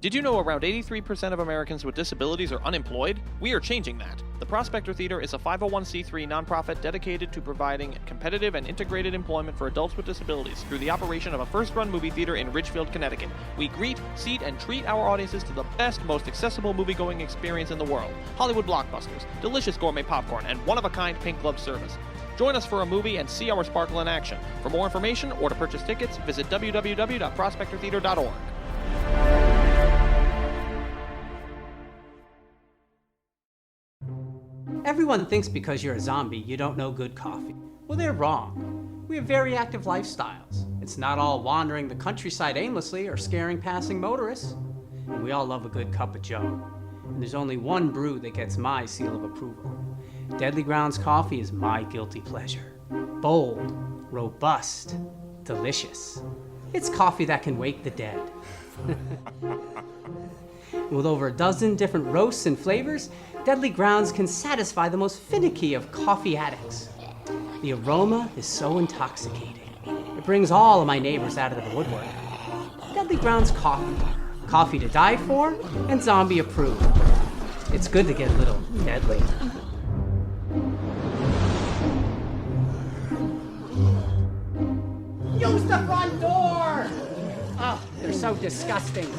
Did you know around 83% of Americans with disabilities are unemployed? We are changing that. The Prospector Theater is a 501c3 nonprofit dedicated to providing competitive and integrated employment for adults with disabilities through the operation of a first-run movie theater in Ridgefield, Connecticut. We greet, seat, and treat our audiences to the best, most accessible movie-going experience in the world. Hollywood blockbusters, delicious gourmet popcorn, and one-of-a-kind pink glove service. Join us for a movie and see our sparkle in action. For more information or to purchase tickets, visit www.prospectortheater.org. Everyone thinks because you're a zombie, you don't know good coffee. Well, they're wrong. We have very active lifestyles. It's not all wandering the countryside aimlessly or scaring passing motorists. And we all love a good cup of joe. And there's only one brew that gets my seal of approval. Deadly Grounds coffee is my guilty pleasure. Bold, robust, delicious. It's coffee that can wake the dead. With over a dozen different roasts and flavors, Deadly Grounds can satisfy the most finicky of coffee addicts. The aroma is so intoxicating. It brings all of my neighbors out of the woodwork. Deadly Grounds coffee. Coffee to die for and zombie approved. It's good to get a little deadly. Use the front door! Oh, they're so disgusting.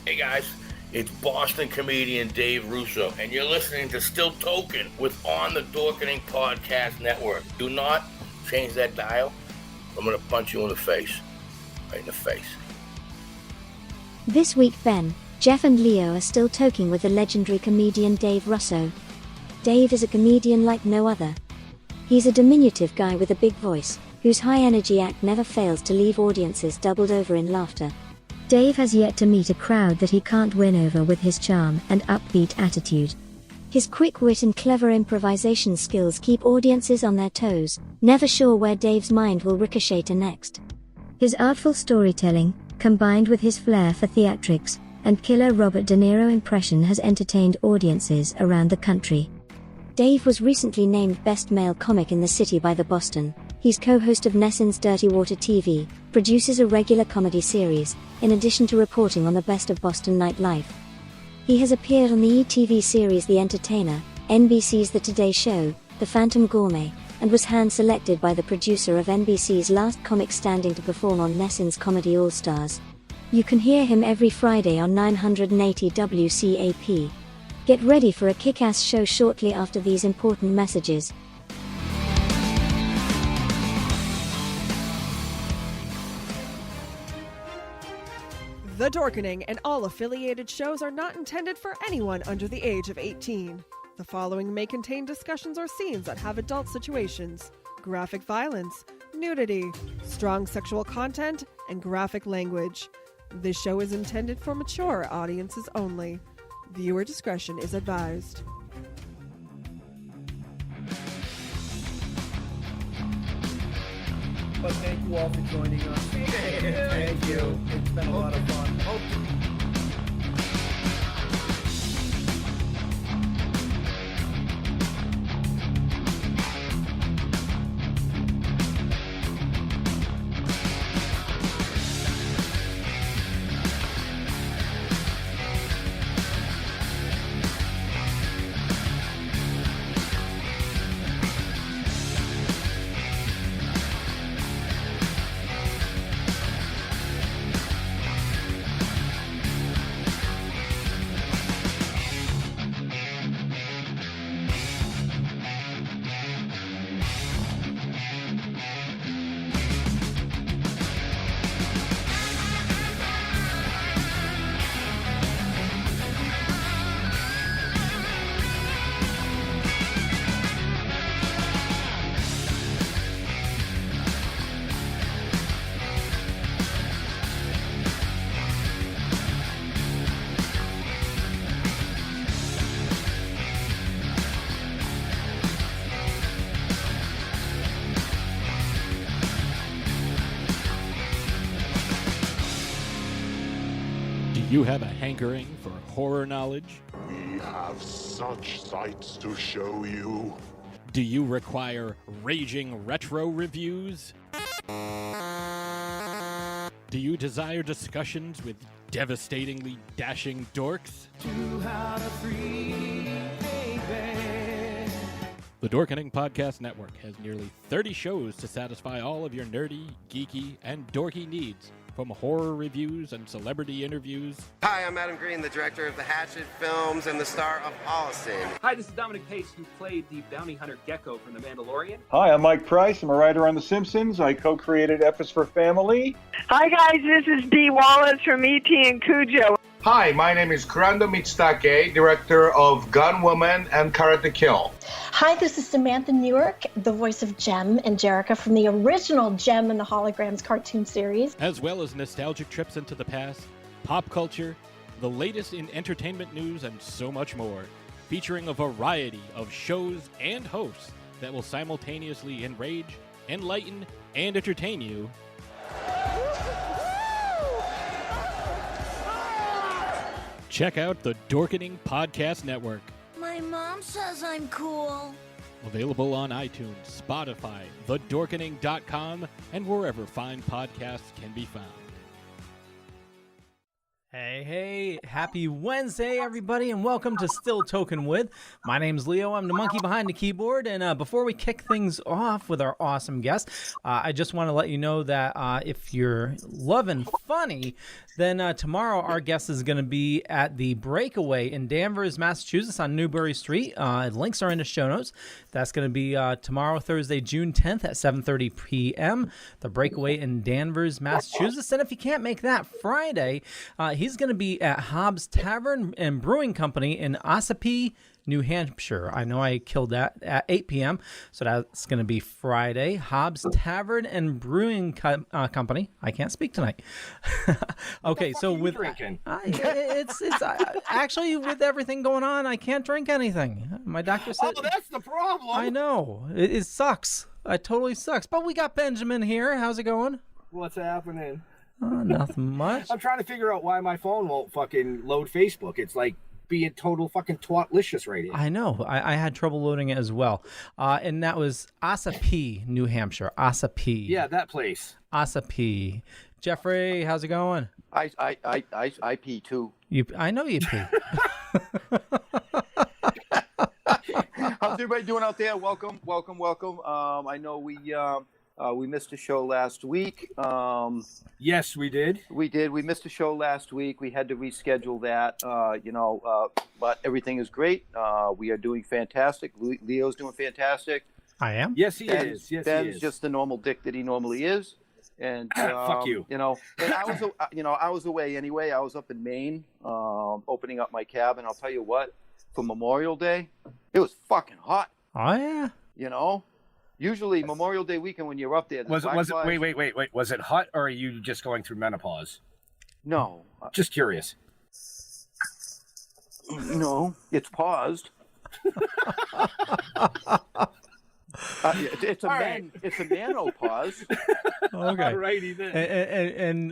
Hey guys, it's Boston comedian Dave Russo, and you're listening to Still Toking with On the Dorkening Podcast Network. Do not change that dial. I'm going to punch you in the face. Right in the face. This week Ben, Jeff and Leo are still toking with the legendary comedian Dave Russo. Dave is a comedian like no other. He's a diminutive guy with a big voice, whose high-energy act never fails to leave audiences doubled over in laughter. Dave has yet to meet a crowd that he can't win over with his charm and upbeat attitude. His quick wit and clever improvisation skills keep audiences on their toes, never sure where Dave's mind will ricochet to next. His artful storytelling, combined with his flair for theatrics, and killer Robert DeNiro impression has entertained audiences around the country. Dave was recently named Best Male Comic in the City by The Boston. He's co-host of NESN's Dirty Water TV, produces a regular comedy series, in addition to reporting on the best of Boston nightlife. He has appeared on the ETV series The Entertainer, NBC's The Today Show, The Phantom Gourmet, and was hand-selected by the producer of NBC's Last Comic Standing to perform on NESN's Comedy All-Stars. You can hear him every Friday on 980 WCAP. Get ready for a kick-ass show shortly after these important messages. The Dorkening and all affiliated shows are not intended for anyone under the age of 18. The following may contain discussions or scenes that have adult situations, graphic violence, nudity, strong sexual content, and graphic language. This show is intended for mature audiences only. Viewer discretion is advised. But thank you all for joining us. Thank you. It's been a lot of fun. You have a hankering for horror knowledge? We have such sights to show you. Do you require raging retro reviews? Do you desire discussions with devastatingly dashing dorks? 2 out of 3, baby. The Dorkening Podcast Network has nearly 30 shows to satisfy all of your nerdy, geeky, and dorky needs, from horror reviews and celebrity interviews. Hi, I'm Adam Green, the director of the Hatchet films and the star of Holliston. Hi, this is Dominic Pace, who played the bounty hunter Gecko from The Mandalorian. Hi, I'm Mike Price. I'm a writer on The Simpsons. I co-created F is for Family. Hi, guys. This is Dee Wallace from E.T. and Cujo. Hi, my name is Kurando Mitsutake, director of Gun Woman and Karate Kill. Hi, this is Samantha Newark, the voice of Jem and Jerrica from the original Jem and the Holograms cartoon series. As well as nostalgic trips into the past, pop culture, the latest in entertainment news, and so much more, featuring a variety of shows and hosts that will simultaneously enrage, enlighten, and entertain you. Check out the Dorkening Podcast Network. My mom says I'm cool. Available on iTunes, Spotify, thedorkening.com, and wherever fine podcasts can be found. Hey, happy Wednesday, everybody, and welcome to Still Toking With. My name's Leo. I'm the monkey behind the keyboard, and before we kick things off with our awesome guest, I just want to let you know that if you're loving funny, then tomorrow our guest is going to be at the Breakaway in Danvers, Massachusetts on Newbury Street. Links are in the show notes. That's going to be tomorrow, Thursday, June 10th at 7:30 p.m. The Breakaway in Danvers, Massachusetts. And if you can't make that Friday, he's going to be at Hobbs Tavern and Brewing Company in Ossipee, New Hampshire. I know I killed that at 8 p.m., so that's going to be Friday. Hobbs Tavern and Brewing Company. I can't speak tonight. Okay, so with drinking? It's actually, with everything going on, I can't drink anything. My doctor said. Oh, that's the problem. I know it sucks. It totally sucks. But we got Benjamin here. How's it going? What's happening? Nothing much. I'm trying to figure out why my phone won't fucking load Facebook. It's like being total fucking twatlicious right here. I know. I had trouble loading it as well. And that was Ossipee, New Hampshire. Ossipee. Yeah, that place. Ossipee. Jeffrey, how's it going? I pee too. I know you pee. How's everybody doing out there? Welcome. I know we missed a show last week. Yes, we did. We missed a show last week. We had to reschedule that, but everything is great. We are doing fantastic. Leo's doing fantastic. I am? Yes, he is. Yes, Ben's he is. just the normal dick that he normally is. And fuck you. And I was away anyway. I was up in Maine, opening up my cabin. I'll tell you what, for Memorial Day, it was fucking hot. Oh yeah. Usually Memorial Day weekend when you're up there. Was it? Wait. Was it hot, or are you just going through menopause? No. Just curious. No, it's paused. It's a menopause. Okay. Alrighty then.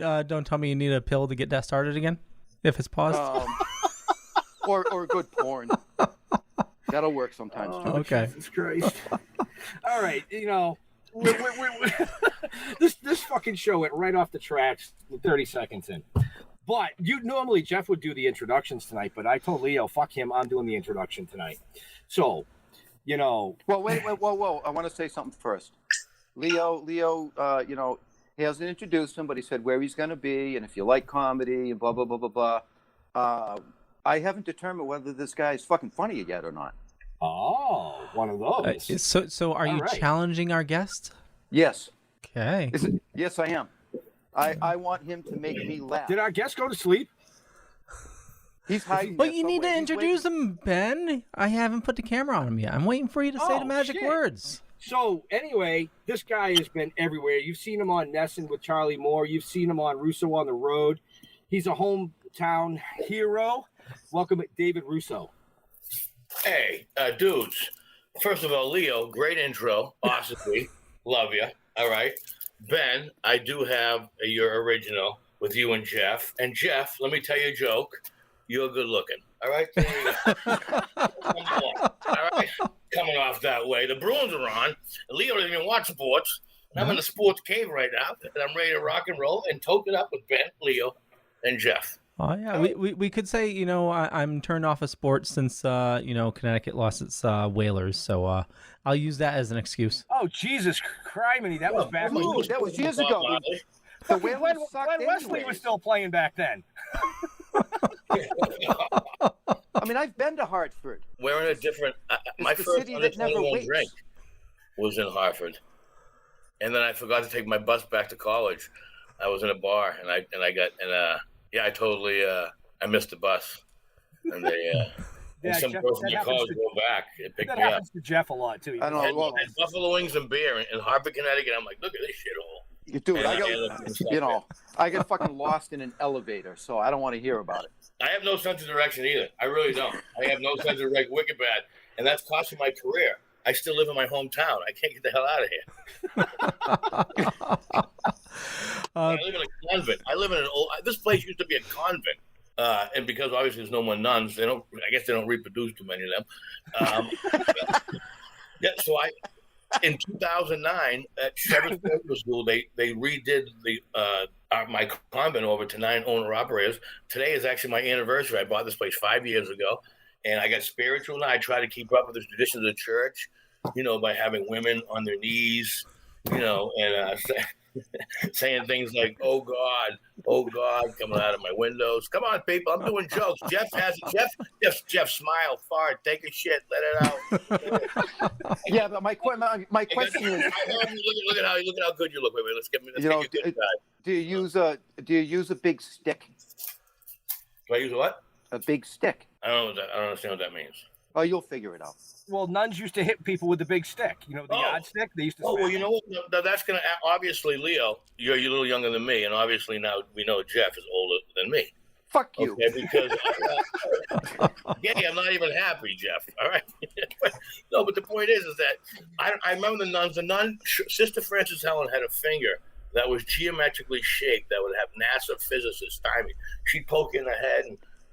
And don't tell me you need a pill to get that started again, if it's paused. Or good porn. That'll work sometimes too. Okay. Jesus Christ. All right, we're this fucking show went right off the tracks 30 seconds in. But normally Jeff would do the introductions tonight, but I told Leo, fuck him, I'm doing the introduction tonight. So, Well, wait, whoa. I want to say something first. Leo, he hasn't introduced him, but he said where he's going to be and if you like comedy and blah, blah, blah, blah, blah. I haven't determined whether this guy is fucking funny yet or not. Oh, one of those. So are you challenging our guest? Yes. Okay. Yes, I am. I want him to make me laugh. Did our guest go to sleep? He's hiding. But you need to introduce him, Ben. I haven't put the camera on him yet. I'm waiting for you to say the magic words. So anyway, this guy has been everywhere. You've seen him on NESN with Charlie Moore. You've seen him on Russo on the Road. He's a hometown hero. Welcome, David Russo. Hey, dudes. First of all, Leo, great intro. Awesome. Love you. All right. Ben, I do have your original with you and Jeff. And Jeff, let me tell you a joke. You're good looking. All right? There you go. All right? Coming off that way. The Bruins are on. Leo doesn't even watch sports. I'm in the sports cave right now, and I'm ready to rock and roll and toke it up with Ben, Leo, and Jeff. Oh yeah, we could say, you know, I'm turned off of sports since you know, Connecticut lost its Whalers, so I'll use that as an excuse. Oh Jesus criminy, that was bad. That was years ago. The Whalers Glenn Wesley was still playing back then. I mean, I've been to Hartford. Wearing a different. My first city that never 21 waits. drink was in Hartford, and then I forgot to take my bus back to college. I was in a bar, and I missed the bus, and they and some person in college go back and pick That me up. happens to Jeff a lot too. I don't know. And Buffalo wings and beer in Hartford, Connecticut. I'm like, look at this shithole. Dude, I got fucking lost in an elevator, so I don't want to hear about it. I have no sense of direction either. I really don't. I have no sense of direction, wicked bad, and that's costing my career. I still live in my hometown. I can't get the hell out of here. I live in a convent. I live in an old. This place used to be a convent, and because obviously there's no more nuns, they don't. I guess they don't reproduce too many of them. Yeah, so in 2009 at Shepherd's Medical School, they redid my convent over to 9 owner-operators. Today is actually my anniversary. I bought this place 5 years ago, and I got spiritual now. I try to keep up with the traditions of the church, you know, by having women on their knees, you know, and saying things like, oh God, coming out of my windows. Come on, people, I'm doing jokes. Jeff, smile, fart, take a shit, let it out. Yeah, but my question is, look at how good you look. Wait, let's get you a good guy. Do you use a big stick? Do I use a what? A big stick. I don't understand what that means. Oh, you'll figure it out. Well, nuns used to hit people with the big stick. You know, the yard stick. They used to. Oh, well, you know what? No, that's going to obviously, Leo, you're a little younger than me, and obviously now we know Jeff is older than me. Fuck you. Okay, because I'm not even happy, Jeff. All right. No, but the point is that I remember the nuns. The nun, Sister Frances Helen, had a finger that was geometrically shaped that would have NASA physicists timing. She'd poke in the head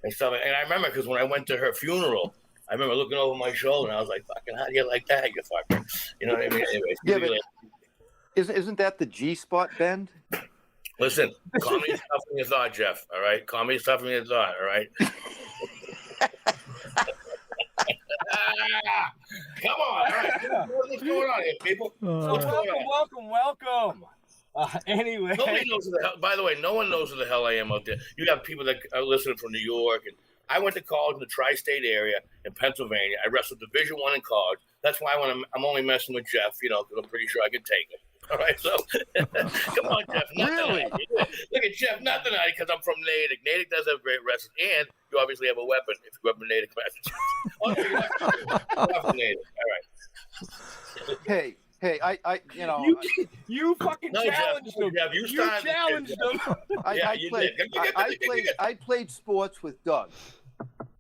and stuff. And I remember because when I went to her funeral, I remember looking over my shoulder and I was like, fucking, how do you like that, you fucker? You know what I mean? Anyways, yeah, but isn't that the G-spot bend? Listen, comedy is tougher than you thought, Jeff, all right? Comedy is tougher than you thought, all right? Come on, all right. What's going on here, people? Welcome. Anyway. Nobody knows who the hell, by the way, no one knows who the hell I am out there. You have people that are listening from New York, and I went to college in the tri-state area in Pennsylvania. I wrestled Division I in college. That's why when I'm only messing with Jeff, you know, because I'm pretty sure I can take him. All right, so come on, Jeff. Really? Look at Jeff, not tonight, because I'm from Natick. Natick does have great wrestling, and you obviously have a weapon if you grew up in Natick, Massachusetts. You're from Natick. All right. Hey, I you know. You fucking challenged him. Jeff, you challenged him. I played sports with Doug.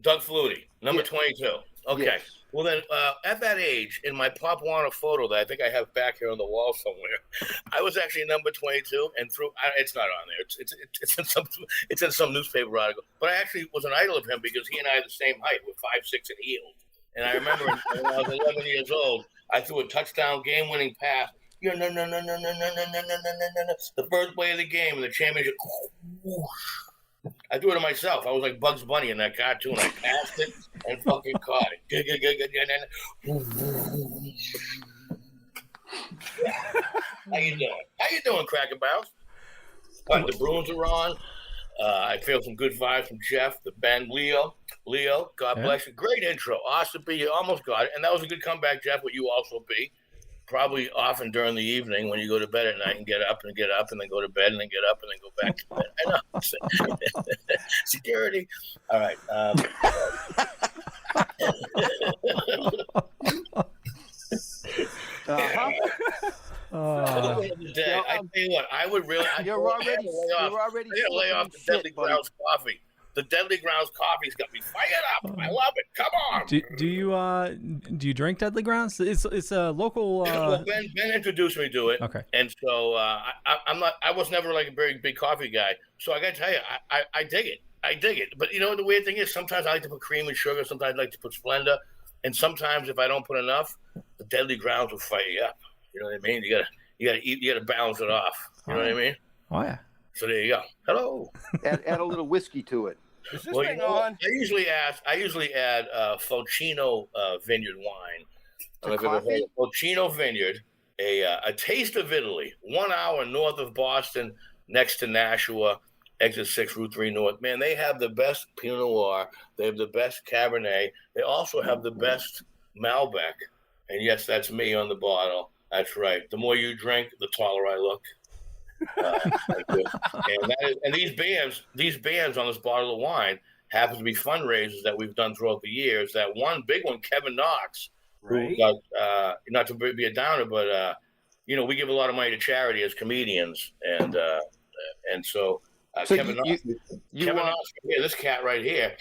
Doug Flutie, number 22. Okay. Yes. Well, then, at that age, in my Pop Warner photo that I think I have back here on the wall somewhere, I was actually number 22, and it's not on there. It's in some newspaper article. But I actually was an idol of him because he and I are the same height. We're 5'6" and heels. And I remember when I was 11 years old, I threw a touchdown game-winning pass. The first play of the game in the championship. I threw it to myself. I was like Bugs Bunny in that cartoon. I passed it and fucking caught it. How you doing, Cracker Bounce? The Bruins are on. I feel some good vibes from Jeff, the band, Leo, God bless you. Great intro. Awesome B. You almost got it. And that was a good comeback, Jeff, what you also be. Probably often during the evening when you go to bed at night and get up and then go to bed and then get up and then go back to bed. I know. Security. All right. I tell you what, I would really. You're already lay off the Deadly Grounds coffee. The Deadly Grounds coffee's got me fired up. I love it. Come on. Do you drink Deadly Grounds? It's a local. Well, Ben introduced me to it. Okay. And so I was never like a very big coffee guy. So I got to tell you, I dig it. I dig it. But you know the weird thing is, sometimes I like to put cream and sugar. Sometimes I like to put Splenda. And sometimes if I don't put enough, the Deadly Grounds will fire you up. You know what I mean? You you gotta balance it off. You know what I mean? Oh yeah. So there you go. Hello. Add a little whiskey to it. Is this Well, thing you know, on? I usually add Fulcino Vineyard wine. I don't know if you've ever heard of Fulcino Vineyard, a taste of Italy, 1 hour north of Boston, next to Nashua, exit 6, Route 3 North. Man, they have the best Pinot Noir. They have the best Cabernet. They also have the best Malbec. And yes, that's me on the bottle. That's right. The more you drink, the taller I look. And these bands on this bottle of wine happen to be fundraisers that we've done throughout the years. That one big one, Kevin Knox, who got, not to be a downer, but we give a lot of money to charity as comedians, and so Kevin Knox, this cat right here,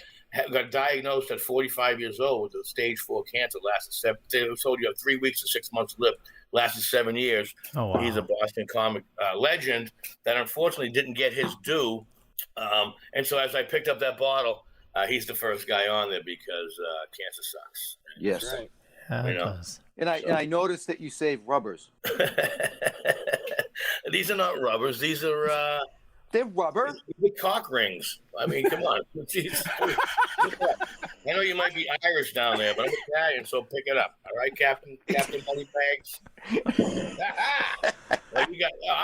got diagnosed at 45 years old with a stage 4 cancer. They told you have 3 weeks to 6 months to live. Lasted 7 years. Oh, wow. He's a Boston comic legend that unfortunately didn't get his due. And so as I picked up that bottle, he's the first guy on there because cancer sucks. Yes. Right. Yeah, it does. And I noticed that you save rubbers. These are not rubbers. These are they're rubber. Big cock rings. I mean, come on. Jeez. I know you might be Irish down there, but I'm Italian, so pick it up. All right, Captain Moneybags. I'm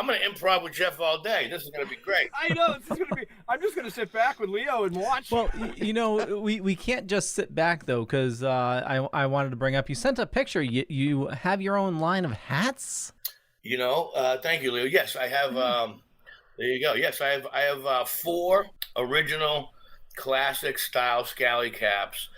going to improv with Jeff all day. This is going to be great. I know. This is going to be. I'm just going to sit back with Leo and watch. Well, we can't just sit back though, because I wanted to bring up. You sent a picture. You have your own line of hats. Thank you, Leo. Yes, I have. There you go. Yes, I have 4 original classic style scally caps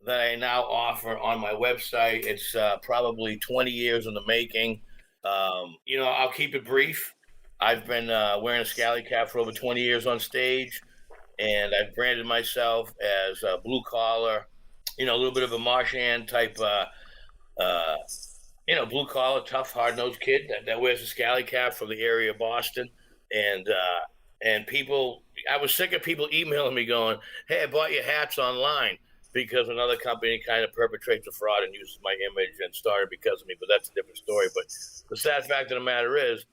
that I now offer on my website. It's probably 20 years in the making. I'll keep it brief. I've been wearing a scally cap for over 20 years on stage, and I've branded myself as a blue collar, a little bit of a Marchand type, blue collar, tough, hard nosed kid that wears a scally cap from the area of Boston. And people, I was sick of people emailing me going, "Hey, I bought your hats online," because another company kind of perpetrates a fraud and uses my image and started because of me. But that's a different story. But the sad fact of the matter is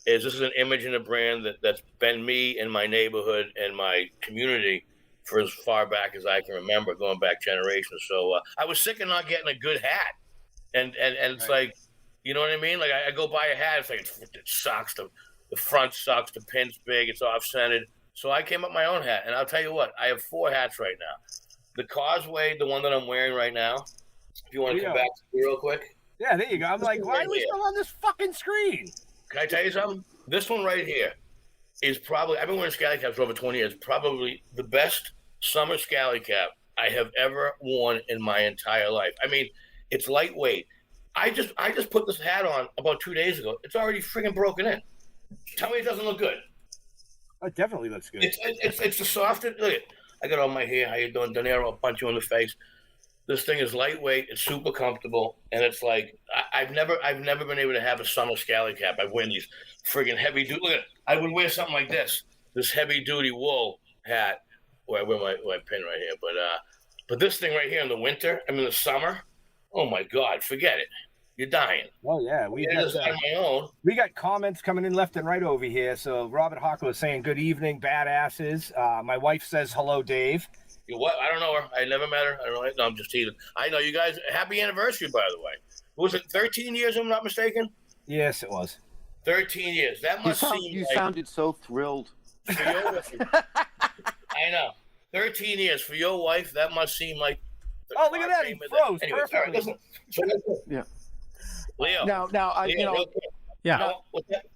this is an image and a brand that's been me in my neighborhood and my community for as far back as I can remember, going back generations. So I was sick of not getting a good hat, and it's like, you know what I mean? Like I go buy a hat, it's like it sucks. The front sucks. The pin's big. It's off-centered. So I came up with my own hat. And I'll tell you what. I have 4 hats right now. The Causeway, the one that I'm wearing right now, if you want to come back to me real quick. Yeah, there you go. I'm like, why are we still on this fucking screen? Can I tell you something? This one right here is probably, I've been wearing scally caps for over 20 years, probably the best summer scally cap I have ever worn in my entire life. I mean, it's lightweight. I just put this hat on about 2 days ago. It's already freaking broken in. Tell me it doesn't look good. It definitely looks good. It's the softest. Look, I got all my hair. How you doing, DeNiro? I'll punch you in the face. This thing is lightweight. It's super comfortable, and it's like I've never been able to have a summer scally cap. I've worn these friggin' heavy duty. Look at it. I would wear something like this heavy duty wool hat. Where I wear my pin right here, but this thing right here in the winter. I mean the summer. Oh my God, forget it. You're dying. Oh yeah, we got comments coming in left and right over here. So Robert Hockler is saying good evening, badasses. My wife says hello, Dave. You what? I don't know her. I never met her. I don't know. No, I'm just teasing. I know you guys. Happy anniversary, by the way. Was it 13 years? If I'm not mistaken. Yes, it was. 13 years. That must seem. You sounded so thrilled. For your wife, I know. 13 years for your wife. That must seem like. Oh, look at that! He froze. Anyway, perfectly. Listen. Yeah. Leo. Now, yeah.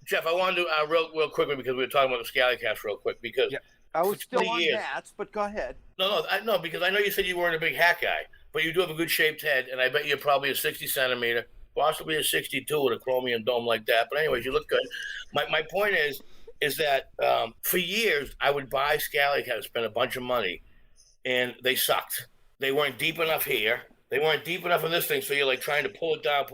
Jeff, I wanted to real quickly because we were talking about the scally caps real quick because I was still on years, hats, but go ahead. No, because I know you said you weren't a big hat guy, but you do have a good shaped head, and I bet you're probably a 60 centimeter, possibly a 62 with a chromium dome like that. But anyways, you look good. My point is that for years I would buy scally caps, spend a bunch of money, and they sucked. They weren't deep enough here. They weren't deep enough in this thing, so you're like trying to pull it down.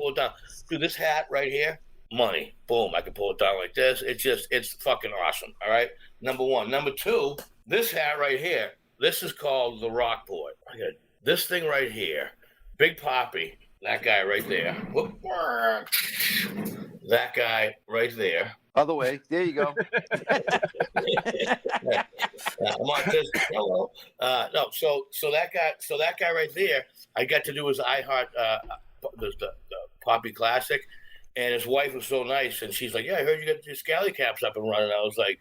Dude, this hat right here, money. Boom, I can pull it down like this. It's fucking awesome, all right? Number one. Number two, this hat right here, this is called the Rockport. This thing right here, Big Poppy, that guy right there. that guy right there. Other way. There you go. I'm on this. Hello. No, so that guy right there, I got to do his iHeart the Poppy Classic, and his wife was so nice, and she's like, "Yeah, I heard you got your scally caps up and running." I was like,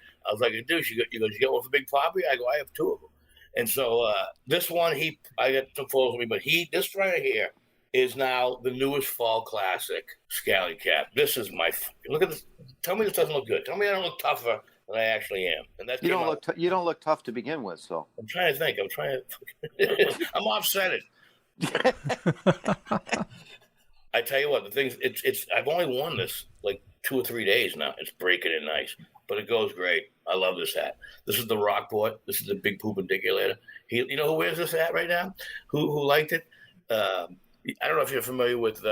"Dude, you got one for Big Poppy?" I go, "I have 2 of them." And so this one, I got some photos of me, but this right here is now the newest fall classic scally cap. This is look at this. Tell me this doesn't look good. Tell me I don't look tougher than I actually am. And that you don't look tough to begin with. So I'm trying to think. I'm offsetted. I tell you what, the things I've only worn this like 2 or 3 days now. It's breaking in nice, but it goes great. I love this hat. This is the Rockport. This is the Big Poopendiculator. You know who wears this hat right now? Who liked it? I don't know if you're familiar with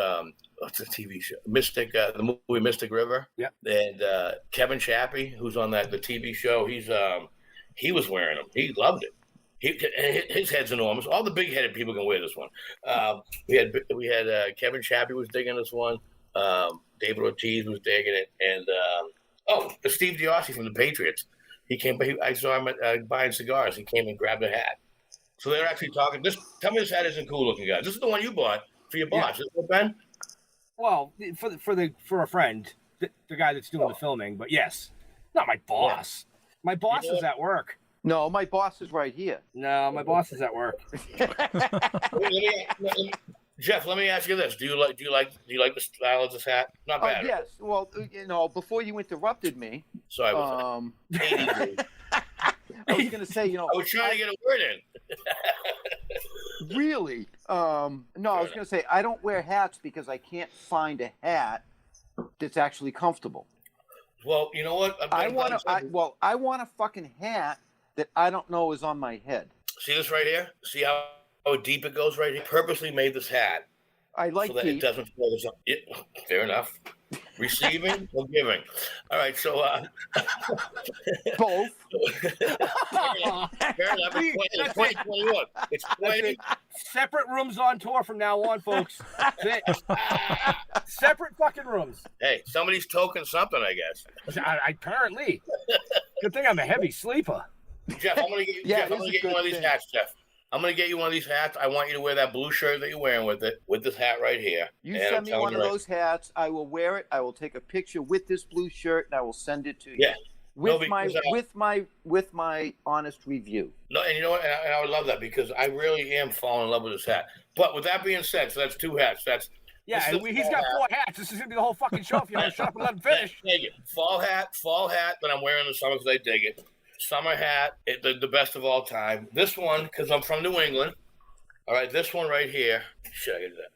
what's the TV show? Mystic, the movie Mystic River. Yeah. And Kevin Chappie, who's on the TV show, he was wearing them. He loved it. His head's enormous. All the big-headed people can wear this one. We had Kevin Chappie was digging this one. David Ortiz was digging it, and Steve Diossi from the Patriots. He came. I saw him buying cigars. He came and grabbed a hat. So they're actually talking. Tell me this hat isn't cool looking, guys. This is the one you bought for your boss, isn't it, Ben? Well, for a friend, the guy that's doing the filming. But yes, not my boss. My boss is at work. No, my boss is right here. No, my boss is at work. Jeff, let me ask you this: Do you like the style of this hat? Not bad. Yes. Well, before you interrupted me. Sorry. I was going to say, I was trying to get a word in. Really? No, I was going to say I don't wear hats because I can't find a hat that's actually comfortable. Well, you know what? I want a fucking hat that I don't know is on my head. See this right here? See how deep it goes right here? Purposely made this hat. I like so that deep. It doesn't fall. Yeah, fair enough. Receiving or giving? All right, so both. Fair enough. It's 2021. It's 20. Separate rooms on tour from now on, folks. Separate fucking rooms. Hey, somebody's toking something, I guess. Apparently. Good thing I'm a heavy sleeper. Jeff, I'm gonna get you one of these hats, Jeff. I'm going to get you one of these hats. I want you to wear that blue shirt that you're wearing with this hat right here. You send me one of those hats. I will wear it. I will take a picture with this blue shirt, and I will send it to you. Yeah. With my honest review. No, and you know what? And I would love that because I really am falling in love with this hat. But with that being said, so that's 2 hats. He's got 4 hats. This is going to be the whole fucking show if you don't shut up and let him finish. Dig it. Fall hat that I'm wearing in the summer because I dig it. Summer hat, the best of all time. This one, because I'm from New England, all right, this one right here,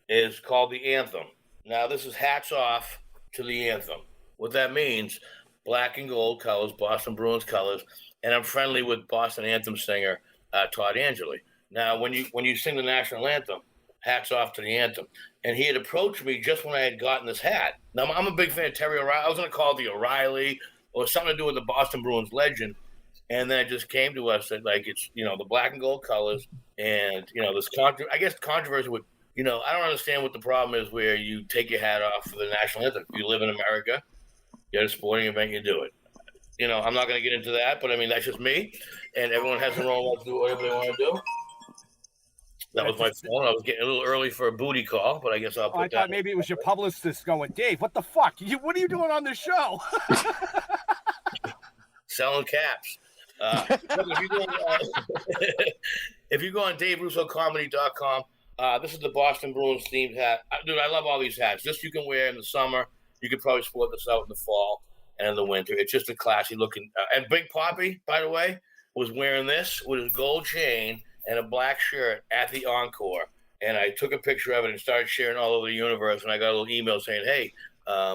is called the Anthem. Now, this is hats off to the Anthem. What that means, black and gold colors, Boston Bruins colors, and I'm friendly with Boston Anthem singer Todd Angeli. Now, when you sing the national anthem, hats off to the anthem. And he had approached me just when I had gotten this hat. Now, I'm a big fan of Terry O'Reilly. I was going to call it the O'Reilly or something to do with the Boston Bruins legend. And then it just came to us that, like, it's, the black and gold colors and, this controversy with, I don't understand what the problem is where you take your hat off for the national anthem. If you live in America, you're at a sporting event, you do it. I'm not going to get into that, but, I mean, that's just me. And everyone has the wrong right to do whatever they want to do. That was my phone. I was getting a little early for a booty call, but I guess I'll put that. I thought maybe it was your publicist going, Dave, what the fuck? What are you doing on this show? Selling caps. If you go on DaveRussoComedy.com, this is the Boston Bruins themed hat. Dude, I love all these hats. This you can wear in the summer. You could probably sport this out in the fall and in the winter. It's just a classy looking. And Big Poppy, by the way, was wearing this with his gold chain and a black shirt at the Encore. And I took a picture of it and started sharing all over the universe. And I got a little email saying, hey,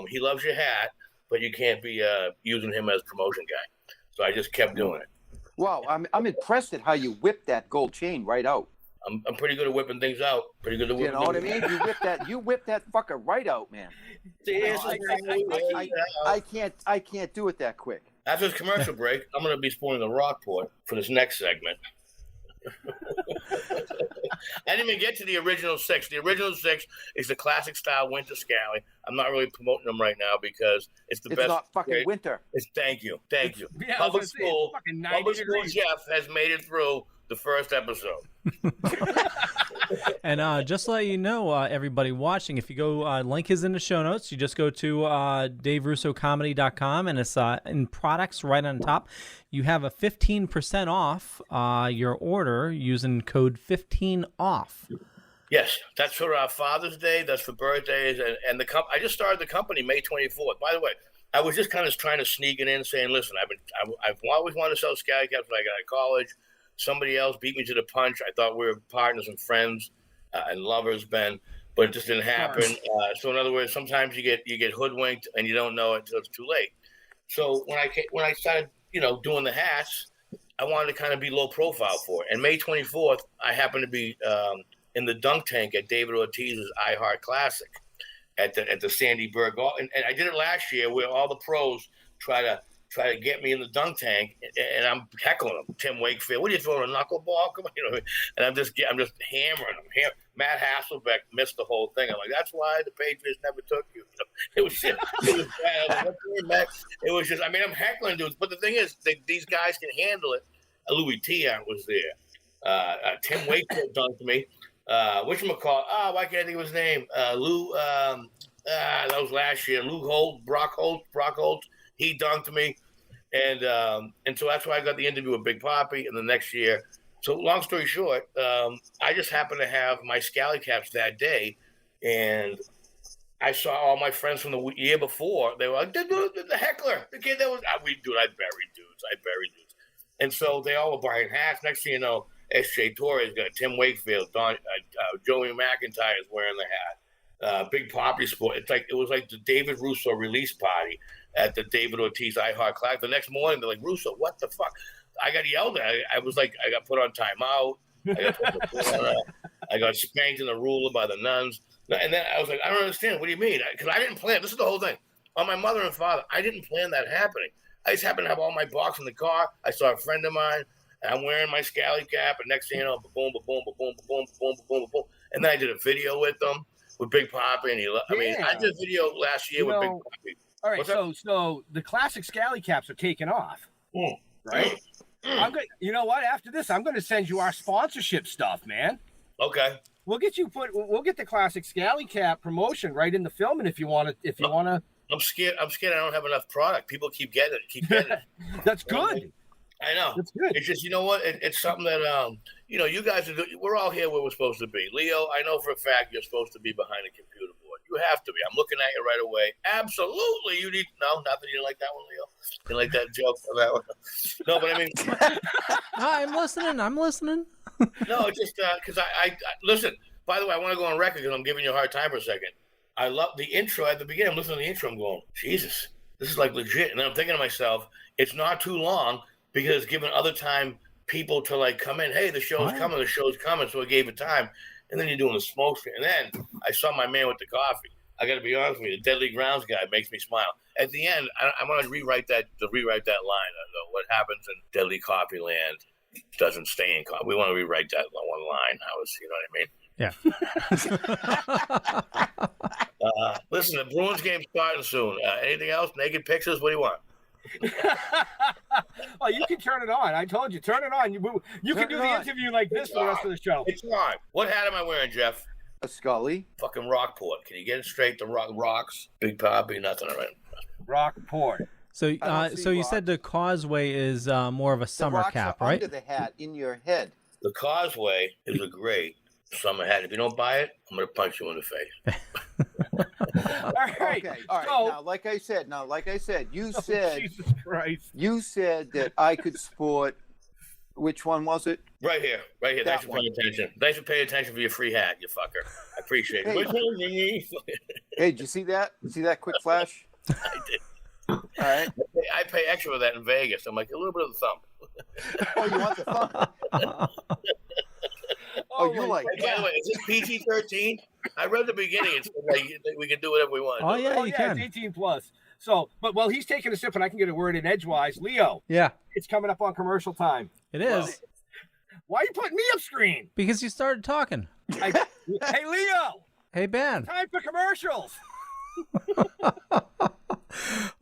he loves your hat, but you can't be using him as promotion guy. So I just kept doing it. Wow, I'm impressed at how you whipped that gold chain right out. I'm pretty good at whipping things out. Pretty good at whipping. You know what I mean? You whipped that fucker right out, man. I can't do it that quick. After this commercial break, I'm going to be spoiling the Rockport for this next segment. I didn't even get to the original 6. The original 6 is the classic style winter scally. I'm not really promoting them right now because it's the best. It's not fucking winter. Thank you. Yeah, Public school Jeff has made it through the first episode. And just to let you know, everybody watching, if you go, link is in the show notes. You just go to DaveRussoComedy.com, and it's in products right on top. You have a 15% off your order using code 15OFF. Yes, that's for Father's Day. That's for birthdays, and I just started the company May 24th. By the way, I was just kind of trying to sneak it in, saying, "Listen, I've always wanted to sell scally caps when I got to college. Somebody else beat me to the punch. I thought we were partners and friends and lovers, Ben, but it just didn't happen. So in other words, sometimes you get hoodwinked and you don't know it until it's too late. So when I started, doing the hats, I wanted to kind of be low profile for it. And May 24th, I happened to be in the dunk tank at David Ortiz's iHeart Classic at the Sandy Berg. And I did it last year where all the pros try to get me in the dunk tank, and I'm heckling them. Tim Wakefield, what are you throwing, a knuckleball? Come on, and I'm just hammering them. Matt Hasselbeck missed the whole thing. I'm like, that's why the Patriots never took you. It was bad. It was just, I'm heckling dudes. But the thing is, these guys can handle it. Louis Tiant was there. Tim Wakefield dunked me. Whatchamacallit? Why can't I think of his name? Lou, that was last year. Brock Holt. He dunked me. And so that's why I got the interview with Big Papi in the next year. So long story short, I just happened to have my scally caps that day, and I saw all my friends from the year before. They were like, the heckler, the kid that was, I buried dudes. And so they all were buying hats. Next thing you know, S.J. Torres got Tim Wakefield, Joey McIntyre is wearing the hat. Big Papi Sport. It was like the David Russo release party at the David Ortiz iHeart Classic. The next morning, they're like, Russo, what the fuck? I got yelled at. I was like, I got put on timeout. I got spanked in the ruler by the nuns. And then I was like, I don't understand. What do you mean? Because I didn't plan. This is the whole thing. On my mother and father, I didn't plan that happening. I just happened to have all my box in the car. I saw a friend of mine, and I'm wearing my scally cap, and next thing you know, boom, boom, boom, boom, boom, boom, boom, boom. And then I did a video with them, with Big Papi, and I did a video last year with Big Papi. All right, so the classic scally caps are taking off, right? You know what? After this, I'm going to send you our sponsorship stuff, man. Okay. We'll get the classic scally cap promotion right in the film, and if you want to. I'm scared I don't have enough product. People keep getting it. That's good. I know. That's good. It's just, you know what? It's something that, you guys we're all here where we're supposed to be. Leo, I know for a fact you're supposed to be behind a computer board. You have to be. I'm looking at you right away. Absolutely. You need, no, not that you didn't like that one, Leo. You didn't like that joke or that one. No, but I mean. I'm listening. No, just because I listen, by the way, I want to go on record because I'm giving you a hard time for a second. I love the intro at the beginning. I'm listening to the intro. I'm going, Jesus, this is like legit. And then I'm thinking to myself, it's not too long because given other time people to like come in, hey, the show's coming. So I gave it time. And then you're doing the smoke screen. And then I saw my man with the coffee. I got to be honest with you, the Deadly Grounds guy makes me smile. At the end, I want to rewrite that line. What happens in Deadly Coffee Land doesn't stay in coffee. We want to rewrite that one line. You know what I mean? Yeah. Listen, the Bruins game's starting soon. Anything else? Naked pictures? What do you want? Oh, you can turn it on. I told you, turn it on. You can do the interview like this for the rest of the show. It's on. What hat am I wearing, Jeff? A Scully. Fucking Rockport. Can you get it straight? The rocks. Big Papi. Nothing. All right. Rockport. So you said the Causeway is more of a summer cap, right? Under the hat, in your head. The Causeway is a great summer hat. If you don't buy it, I'm going to punch you in the face. All right. Okay. All right. So, now, like I said, you said Jesus Christ. You said that I could sport. Which one was it? Right here. Thanks for paying attention. Thanks for paying attention for your free hat, you fucker. I appreciate it. Hey, did you see that? See that quick flash? I did. All right. I pay extra for that in Vegas. I'm like, a little bit of the thump. Oh, you want the thump? You like that. By the way, is this PG-13? I read the beginning. It's like we can do whatever we want. Oh, yeah, you can. It's 18 plus. So, but while he's taking a sip and I can get a word in edgewise, Leo. Yeah. It's coming up on commercial time. It is. Why are you putting me up screen? Because you started talking. Hey, Leo. Hey, Ben. Time for commercials.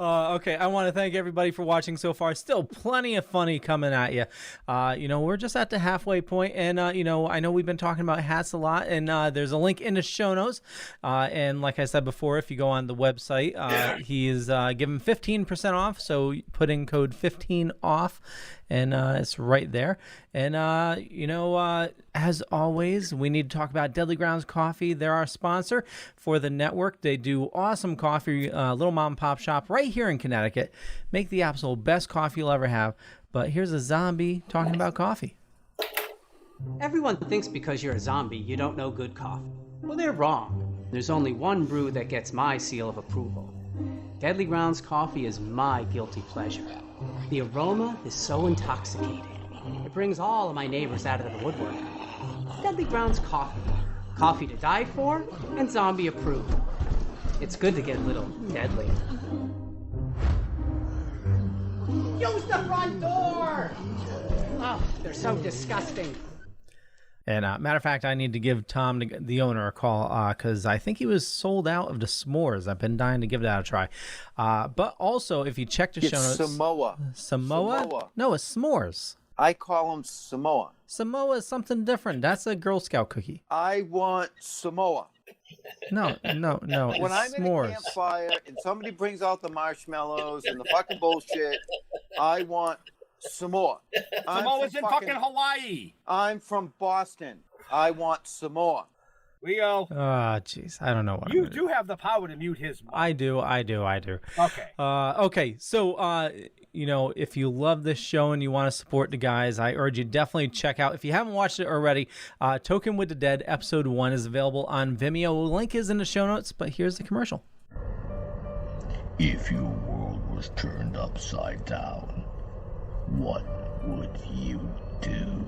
Okay, I want to thank everybody for watching so far. Still plenty of funny coming at you. We're just at the halfway point, and I know we've been talking about hats a lot, and there's a link in the show notes. And like I said before, if you go on the website, he is giving 15% off. So put in code 15OFF, and it's right there. And as always, we need to talk about Deadly Grounds Coffee. They're our sponsor for the network. They do awesome coffee, little mom and pop shop right here in Connecticut. Make the absolute best coffee you'll ever have. But here's a zombie talking about coffee. Everyone thinks because you're a zombie, you don't know good coffee. Well, they're wrong. There's only one brew that gets my seal of approval. Deadly Grounds Coffee is my guilty pleasure. The aroma is so intoxicating. It brings all of my neighbors out of the woodwork. Deadly Grounds Coffee. Coffee to die for and zombie approved. It's good to get a little deadly. Use the front door! Oh, they're so disgusting. And matter of fact, I need to give Tom, the owner, a call because I think he was sold out of the s'mores. I've been dying to give that a try. But also, if you check the show notes... Samoa. Samoa? No, it's s'mores. I call them Samoa. Samoa is something different. That's a Girl Scout cookie. I want Samoa. No. When I'm s'mores. in a campfire and somebody brings out the marshmallows and the fucking bullshit, I want Samoa. Samoa's in fucking Hawaii. I'm from Boston. I want Samoa. Leo. Jeez. I don't know what you do have the power to mute his mic. I do. Okay. Okay. So, if you love this show and you want to support the guys, I urge you definitely check out. If you haven't watched it already, Toking with the Dead episode 1 is available on Vimeo. Link is in the show notes, but here's the commercial. If your world was turned upside down, what would you do?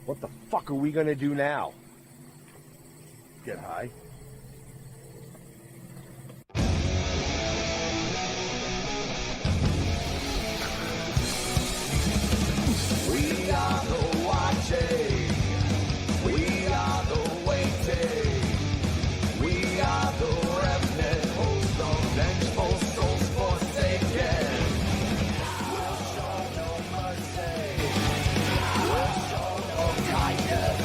What the fuck are we gonna do now? Get high? We are the watching. We are the waiting. We are the remnant, host of vengeful souls forsaken. We'll show no mercy. We'll show no kindness.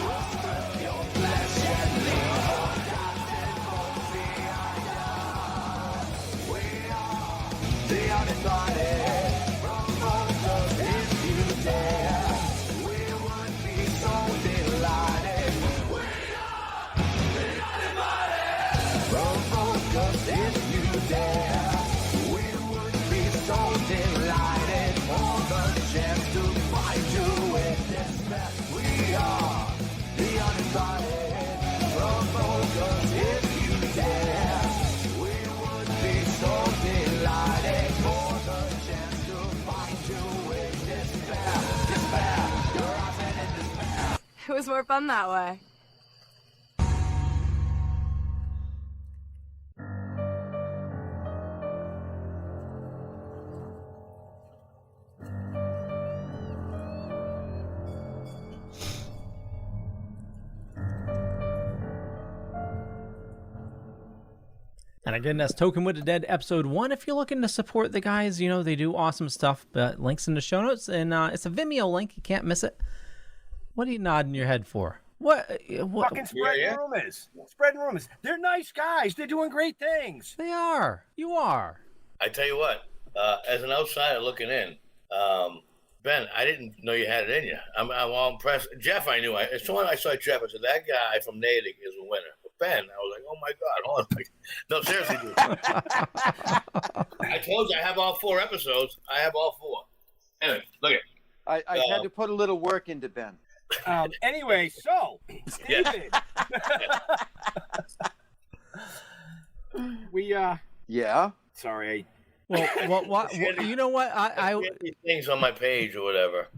We'll strip your flesh and leave your captive bones behind us. We are the uninvited. It was more fun that way. And again, that's Toking with the Dead episode 1. If you're looking to support the guys, they do awesome stuff. But links in the show notes, and it's a Vimeo link. You can't miss it. What are you nodding your head for? What? Fucking spreading rumors. Spreading rumors. They're nice guys. They're doing great things. They are. You are. I tell you what, as an outsider looking in, Ben, I didn't know you had it in you. I'm all impressed. Jeff, I knew. As soon as I saw Jeff, I said, that guy from Natick is a winner. But Ben, I was like, oh my God, hold on. No, seriously, dude. I told you I have all 4 episodes. I have all 4. Anyway, look at it. I had to put a little work into Ben. Anyway, so, David. Yeah. Sorry. Well, you know what? I these things on my page or whatever.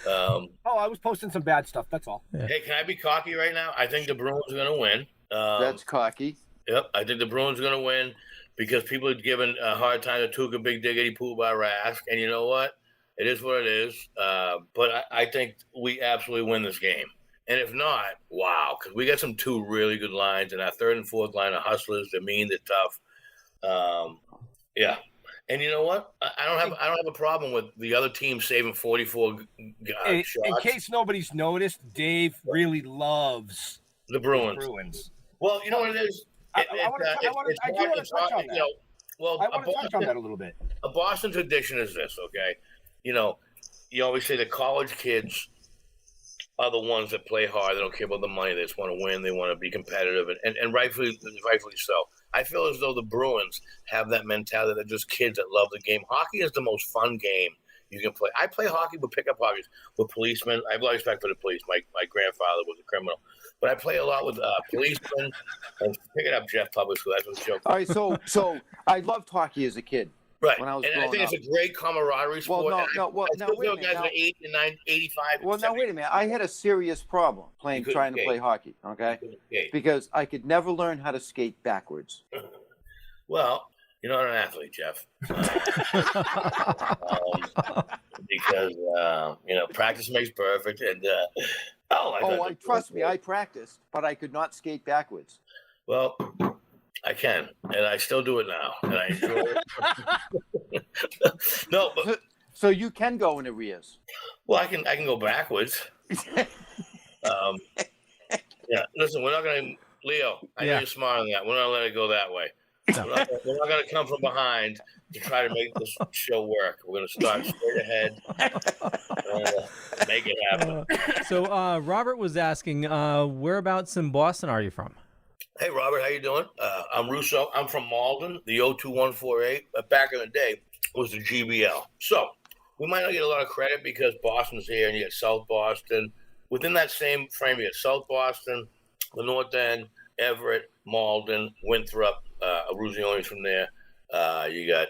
I was posting some bad stuff. That's all. Yeah. Hey, can I be cocky right now? I think the Bruins are going to win. That's cocky. Yep, I think the Bruins are going to win because people are giving a hard time to Tuukka Big Diggity Poo by Rask, and you know what? It is what it is. But I think we absolutely win this game. And if not, wow, because we got two really good lines, and our third and fourth line are hustlers. They're mean, they're tough. Yeah. And you know what? I don't have a problem with the other team saving 44 shots. In case nobody's noticed, Dave really loves the Bruins. Well, you know what it is? I want to touch on that. I want to touch on that a little bit. A Boston tradition is this, okay? You know, you always say the college kids are the ones that play hard. They don't care about the money. They just want to win. They want to be competitive, and rightfully so. I feel as though the Bruins have that mentality. They're just kids that love the game. Hockey is the most fun game you can play. I play hockey with pickup hockey with policemen. I have a lot of respect for the police. My grandfather was a criminal. But I play a lot with policemen and picking up Jeff Publisher. That's what the joke. All right, so I loved hockey as a kid. Right. When I was and I think it's a great camaraderie sport. Well, no, wait a minute. Guys are 8 and 9, 85. Well, now, wait a minute. I had a serious problem trying to play hockey, okay? Because I could never learn how to skate backwards. Well, you're not an athlete, Jeff. Because, practice makes perfect. And, trust me, I practiced, but I could not skate backwards. Well, I can, and I still do it now, and I enjoy it. No, but so you can go in arrears. Well, I can go backwards. Listen, we're not going to, Leo. I know you're smart on that. We're not going to let it go that way. No. We're not going to come from behind to try to make this show work. We're going to start straight ahead and make it happen. So Robert was asking, whereabouts in Boston are you from? Hey, Robert, how you doing? I'm Russo. I'm from Malden, the 02148. Back in the day, it was the GBL. So we might not get a lot of credit because Boston's here and you get South Boston. Within that same frame, you get South Boston, the North End, Everett, Malden, Winthrop, Aruzioni's from there. You got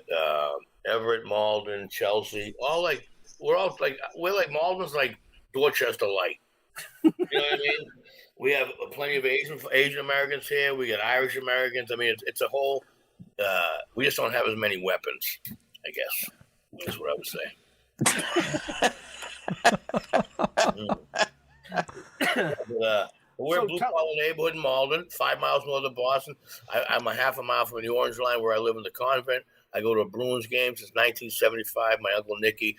Everett, Malden, Chelsea. We're like Malden's like Dorchester Light. You know what I mean? We have plenty of Asian Americans here. We got Irish Americans. I mean, it's a whole. We just don't have as many weapons, I guess. That's what I would say. We're a blue-collar neighborhood in Malden, 5 miles north of Boston. I'm a half a mile from the Orange Line where I live in the convent. I go to a Bruins game since 1975. My Uncle Nicky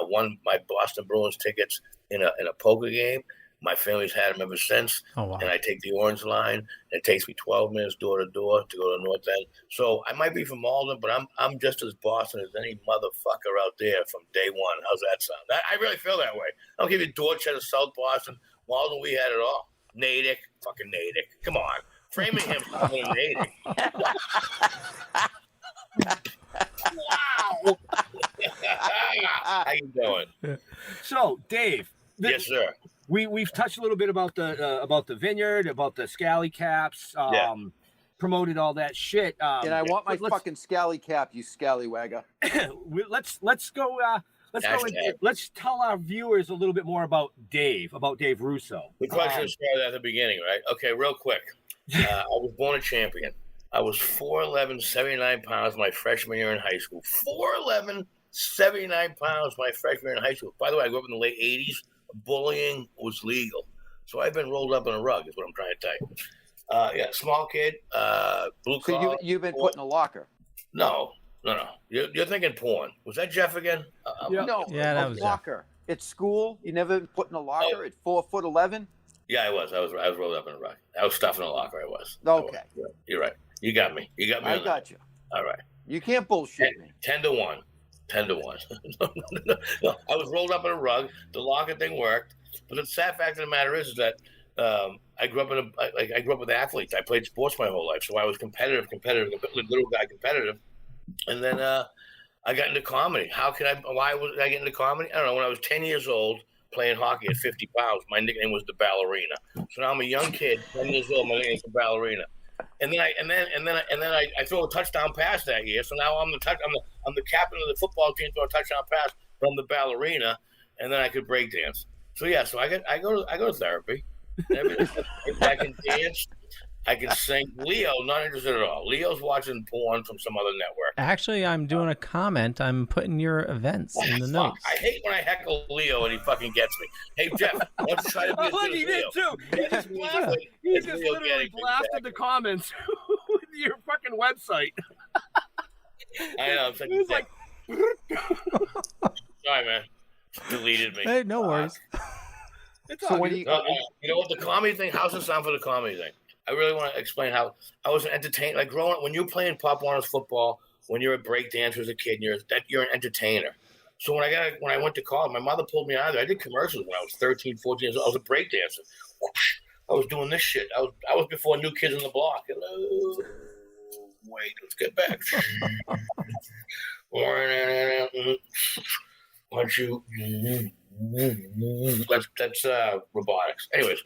won my Boston Bruins tickets in a poker game. My family's had them ever since. Oh, wow. And I take the Orange Line. And it takes me 12 minutes door to door to go to North End. So I might be from Malden, but I'm just as Boston as any motherfucker out there from day one. How's that sound? I really feel that way. I don't give you Dorchester, South Boston. Malden, we had it all. Natick, fucking Natick. Come on. Framingham's not a Natick. Wow. How you doing? So, Dave. Yes, sir. We've touched a little bit about the vineyard, about the scally caps, promoted all that shit. And I want my fucking scally cap, you scallywagger. Let's go. Let's tell our viewers a little bit more about Dave Russo. The question started at the beginning, right? Okay, real quick. I was born a champion. I was 4'11", 79 pounds my freshman year in high school. 4'11", 79 pounds my freshman year in high school. By the way, I grew up in the late 80s. Bullying was legal. So I've been rolled up in a rug is what I'm trying to tell you. Small kid, blue collar. So you've been put in a locker? No. You're thinking porn. Was that Jeff again? No, that was locker. At school, you never been put in a locker at 4'11"? Yeah, I was. I was rolled up in a rug. I was stuffed in a locker. I was. Okay. You're right. You got me. I got you. All right. You can't bullshit me. 10-1. 10-1. No, I was rolled up in a rug. The locker thing worked. But the sad fact of the matter is that I grew up with athletes. I played sports my whole life, so I was competitive, little guy competitive. And then I got into comedy. Why was I getting into comedy? I don't know. When I was 10 years old, playing hockey at 50 pounds, my nickname was the Ballerina. So now I'm a young kid, 10 years old, my nickname's the Ballerina. And then I throw a touchdown pass that year. So now I'm the captain of the football team, throw a touchdown pass from the ballerina, and then I could break dance. So yeah, so I go to therapy. I can dance. I can sing. Leo, not interested at all. Leo's watching porn from some other network. Actually, I'm doing a comment. I'm putting your events in the notes. I hate when I heckle Leo and he fucking gets me. Hey, Jeff, why don't you try to be as good as He Leo? did too. He just literally blasted the comments with your fucking website. I know. I'm such a dick. Sorry, man. Deleted me. Hey, no worries. So when you know what, the comedy thing, how's it sound for the comedy thing? I really want to explain how I was an entertainer. Like growing up, when you're playing Pop Warner's football, when you're a break dancer as a kid, you're an entertainer. So when I went to college, my mother pulled me out of there. I did commercials when I was 13, 14 years old. I was a break dancer. I was doing this shit. I was before New Kids on the Block. Hello. Wait, let's get back. That's robotics. Anyways,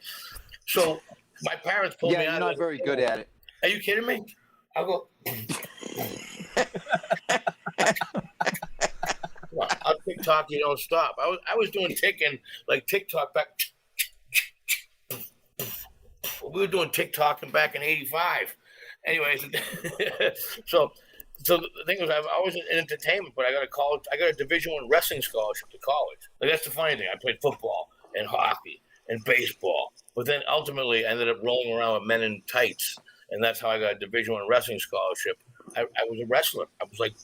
so my parents pulled me out. Yeah, you're not very good at it. Are you kidding me? I'll go. I'll TikTok. You don't stop. I was doing TikTok back. We were doing TikTok back in '85. Anyways, so the thing was, I've always in entertainment, but I got a Division I wrestling scholarship to college. Like that's the funny thing. I played football and hockey and baseball, but then ultimately I ended up rolling around with men in tights, and that's how I got a Division I wrestling scholarship. I was a wrestler. I was like,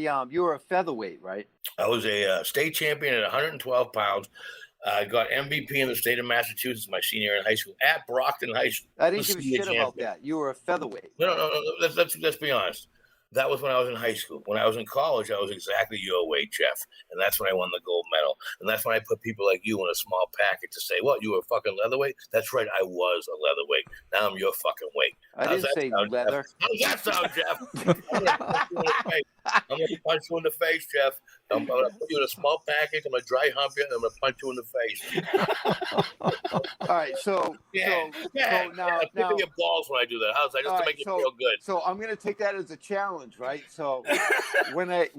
Yeah, you were a featherweight, right? I was a state champion at 112 pounds. I got MVP in the state of Massachusetts my senior year in high school at Brockton High School. I didn't give a shit about that. You were a featherweight. No. Let's be honest. That was when I was in high school. When I was in college, I was exactly your weight, Jeff. And that's when I won the gold medal. And that's when I put people like you in a small packet to say, what, you were a fucking leatherweight? That's right, I was a leatherweight. Now I'm your fucking weight. I didn't say leather. Jeff? How's that sound, Jeff? I'm going to punch you in the face, Jeff. I'm going to put you in a small package. I'm going to dry hump you, and I'm going to punch you in the face. All right, so now give me your balls when I do that. How's that? Just to make you feel good. So I'm going to take that as a challenge, right? So when I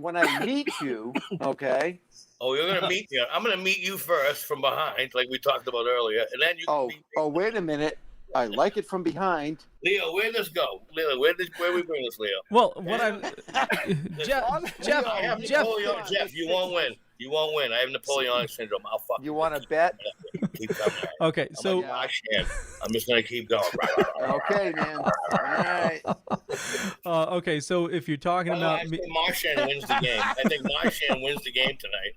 meet you, okay. Oh, you're going to meet me. I'm going to meet you first from behind, like we talked about earlier, and then you. Oh, wait a minute. I like it from behind. Leo, where'd this go? Leo, where we bring this, Leo? Well, what I'm Jeff, you won't win. You won't win. I have Napoleonic syndrome. I'll fuck you. Want to bet? Keep coming. Okay, so I'm just going to keep going. Okay, man. All right. Okay, so if you're talking about Marshan wins the game. I think Marshan wins the game tonight.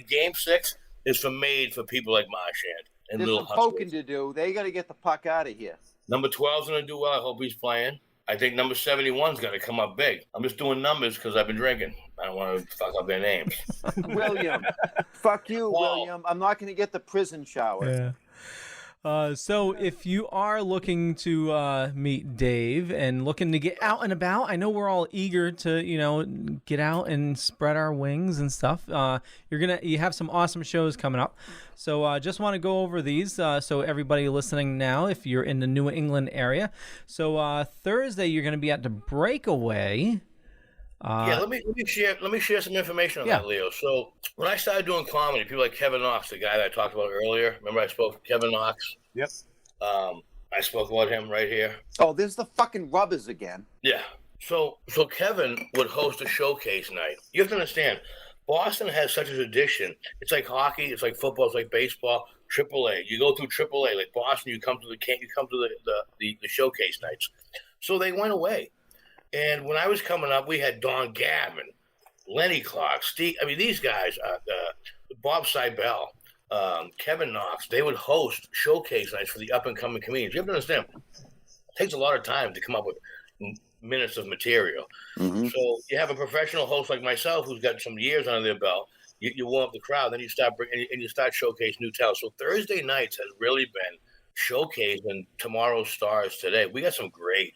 Game 6 is made for people like Marshan. And there's some poking to do. They got to get the puck out of here. Number 12's going to do well. I hope he's playing. I think number 71's going to come up big. I'm just doing numbers because I've been drinking. I don't want to fuck up their names. William. Fuck you, William. I'm not going to get the prison shower. Yeah. So if you are looking to meet Dave and looking to get out and about, I know we're all eager to, get out and spread our wings and stuff. You have some awesome shows coming up. So just want to go over these. So everybody listening now, if you're in the New England area. So Thursday, you're going to be at the Breakaway. Let me share some information on that, Leo. So when I started doing comedy, people like Kevin Knox, the guy that I talked about earlier, remember I spoke to Kevin Knox? Yep. I spoke about him right here. Oh, there's the fucking rubbers again. Yeah. So Kevin would host a showcase night. You have to understand, Boston has such a tradition. It's like hockey, it's like football, it's like baseball. AAA. You go through AAA, like Boston. You come to the showcase nights. So they went away. And when I was coming up, we had Don Gavin, Lenny Clark, Steve. I mean, these guys, Bob Seibel, Kevin Knox, they would host showcase nights for the up-and-coming comedians. You have to understand, it takes a lot of time to come up with minutes of material. Mm-hmm. So you have a professional host like myself who's got some years under their belt. You warm up the crowd, then you start showcasing new talent. So Thursday nights has really been showcasing tomorrow's stars today. We got some great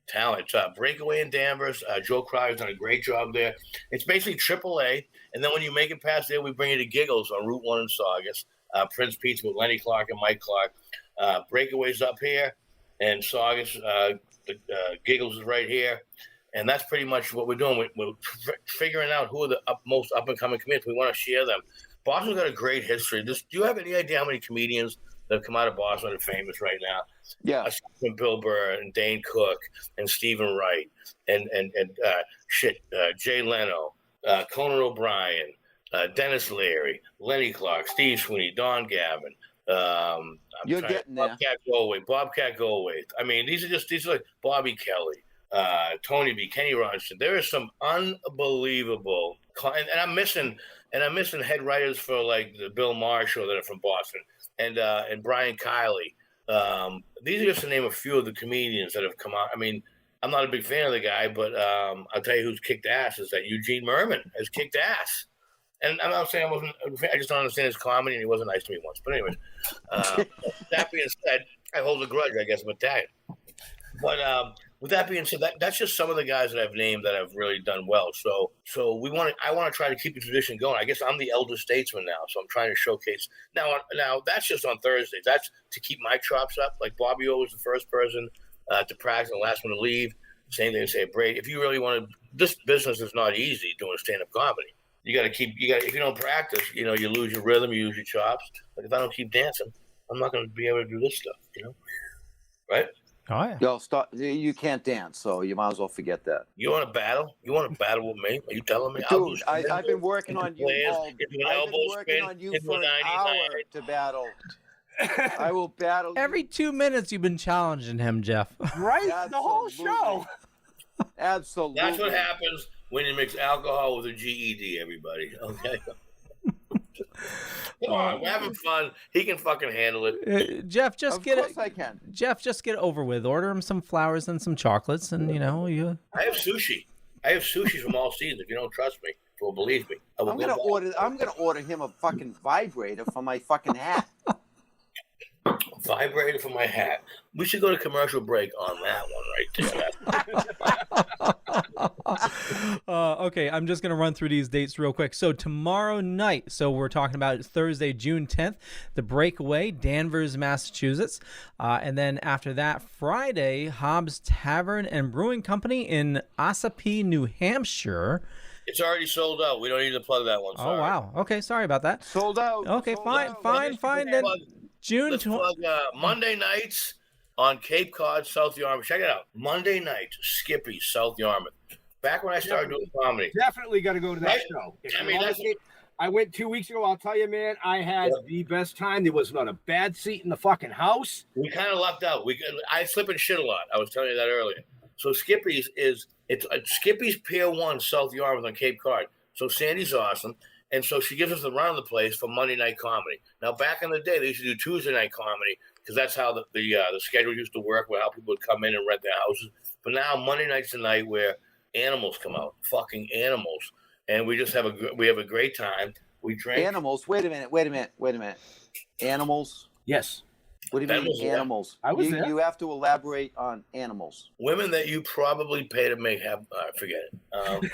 talent. Breakaway in Danvers. Joe Crowder's done a great job there. It's basically AAA, and then when you make it past there, we bring you to Giggles on Route 1 in Saugus. Prince Pizza with Lenny Clark and Mike Clark. Breakaway's up here. and Saugus, Giggles is right here. And that's pretty much what we're doing. We're figuring out who are the most up-and-coming comedians. We want to share them. Boston's got a great history. Do you have any idea how many comedians that have come out of Boston that are famous right now? Yeah. Bill Burr and Dane Cook and Stephen Wright and Jay Leno, Conan O'Brien, Dennis Leary, Lenny Clark, Steve Sweeney, Don Gavin. You're getting there. Bobcat Goldthwait. I mean, these are like Bobby Kelly. Tony B, Kenny Rogerson. There is some unbelievable, and I'm missing head writers for like the Bill Maher show that are from Boston, and Brian Kiley. These are just to name a few of the comedians that have come out. I mean, I'm not a big fan of the guy, but I'll tell you who's kicked ass is that Eugene Merman has kicked ass. And I'm not saying I just don't understand his comedy, and he wasn't nice to me once. But anyways, that being said, I hold a grudge. I guess I'm Italian. But with that being said, that's just some of the guys that I've named that have really done well. So I want to try to keep the tradition going. I guess I'm the elder statesman now, so I'm trying to showcase. Now that's just on Thursdays. That's to keep my chops up. Like Bobby O was the first person to practice and the last one to leave. Same thing to say, break. If you really want to, this business is not easy doing stand-up comedy. You got to if you don't practice, you lose your rhythm, you lose your chops. But if I don't keep dancing, I'm not going to be able to do this stuff, right? Oh, yeah. Yo, stop. You can't dance, so you might as well forget that. You want to battle? You want to battle with me? Are you telling me? Dude, I've been working on you for an hour to battle. I will battle Every 2 minutes you've been challenging him, Jeff. Right? The whole show. Absolutely. That's what happens when you mix alcohol with a GED, everybody. Okay? Come on, we're having fun. He can fucking handle it. Jeff, just get it. I can. Jeff, just get it over with. Order him some flowers and some chocolates, and you. I have sushi. I have sushi from all seasons. If you don't trust me, well, believe me. I'm gonna order him a fucking vibrator for my fucking hat. Vibrator for my hat. We should go to commercial break on that one right there. Okay, I'm just going to run through these dates real quick. So tomorrow night, so we're talking about Thursday, June 10th, The Breakaway, Danvers, Massachusetts. And then after that, Friday, Hobbs Tavern and Brewing Company in Ossipee, New Hampshire. It's already sold out. We don't need to plug that one. Sorry. Oh, wow. Okay, sorry about that. Sold out. Okay, fine. Then June 20th. Monday nights on Cape Cod, South Yarmouth. Check it out. Monday nights, Skippy, South Yarmouth. Back when I started doing comedy. Definitely got to go to that show. I went 2 weeks ago. I'll tell you, man, I had the best time. There was not a bad seat in the fucking house. We kind of lucked out. I slip and shit a lot. I was telling you that earlier. So Skippy's it's Skippy's Pier 1, South Yarmouth on Cape Cod. So Sandy's awesome. And so she gives us the run of the place for Monday night comedy. Now, back in the day, they used to do Tuesday night comedy because that's how the schedule used to work, where how people would come in and rent their houses. But now Monday night's the night where animals come out, fucking animals, and we just have a great time. We drink animals. Wait a minute. Animals. Yes. What do you mean animals? I was there. You have to elaborate on animals. Women that you probably pay to make have. Forget it.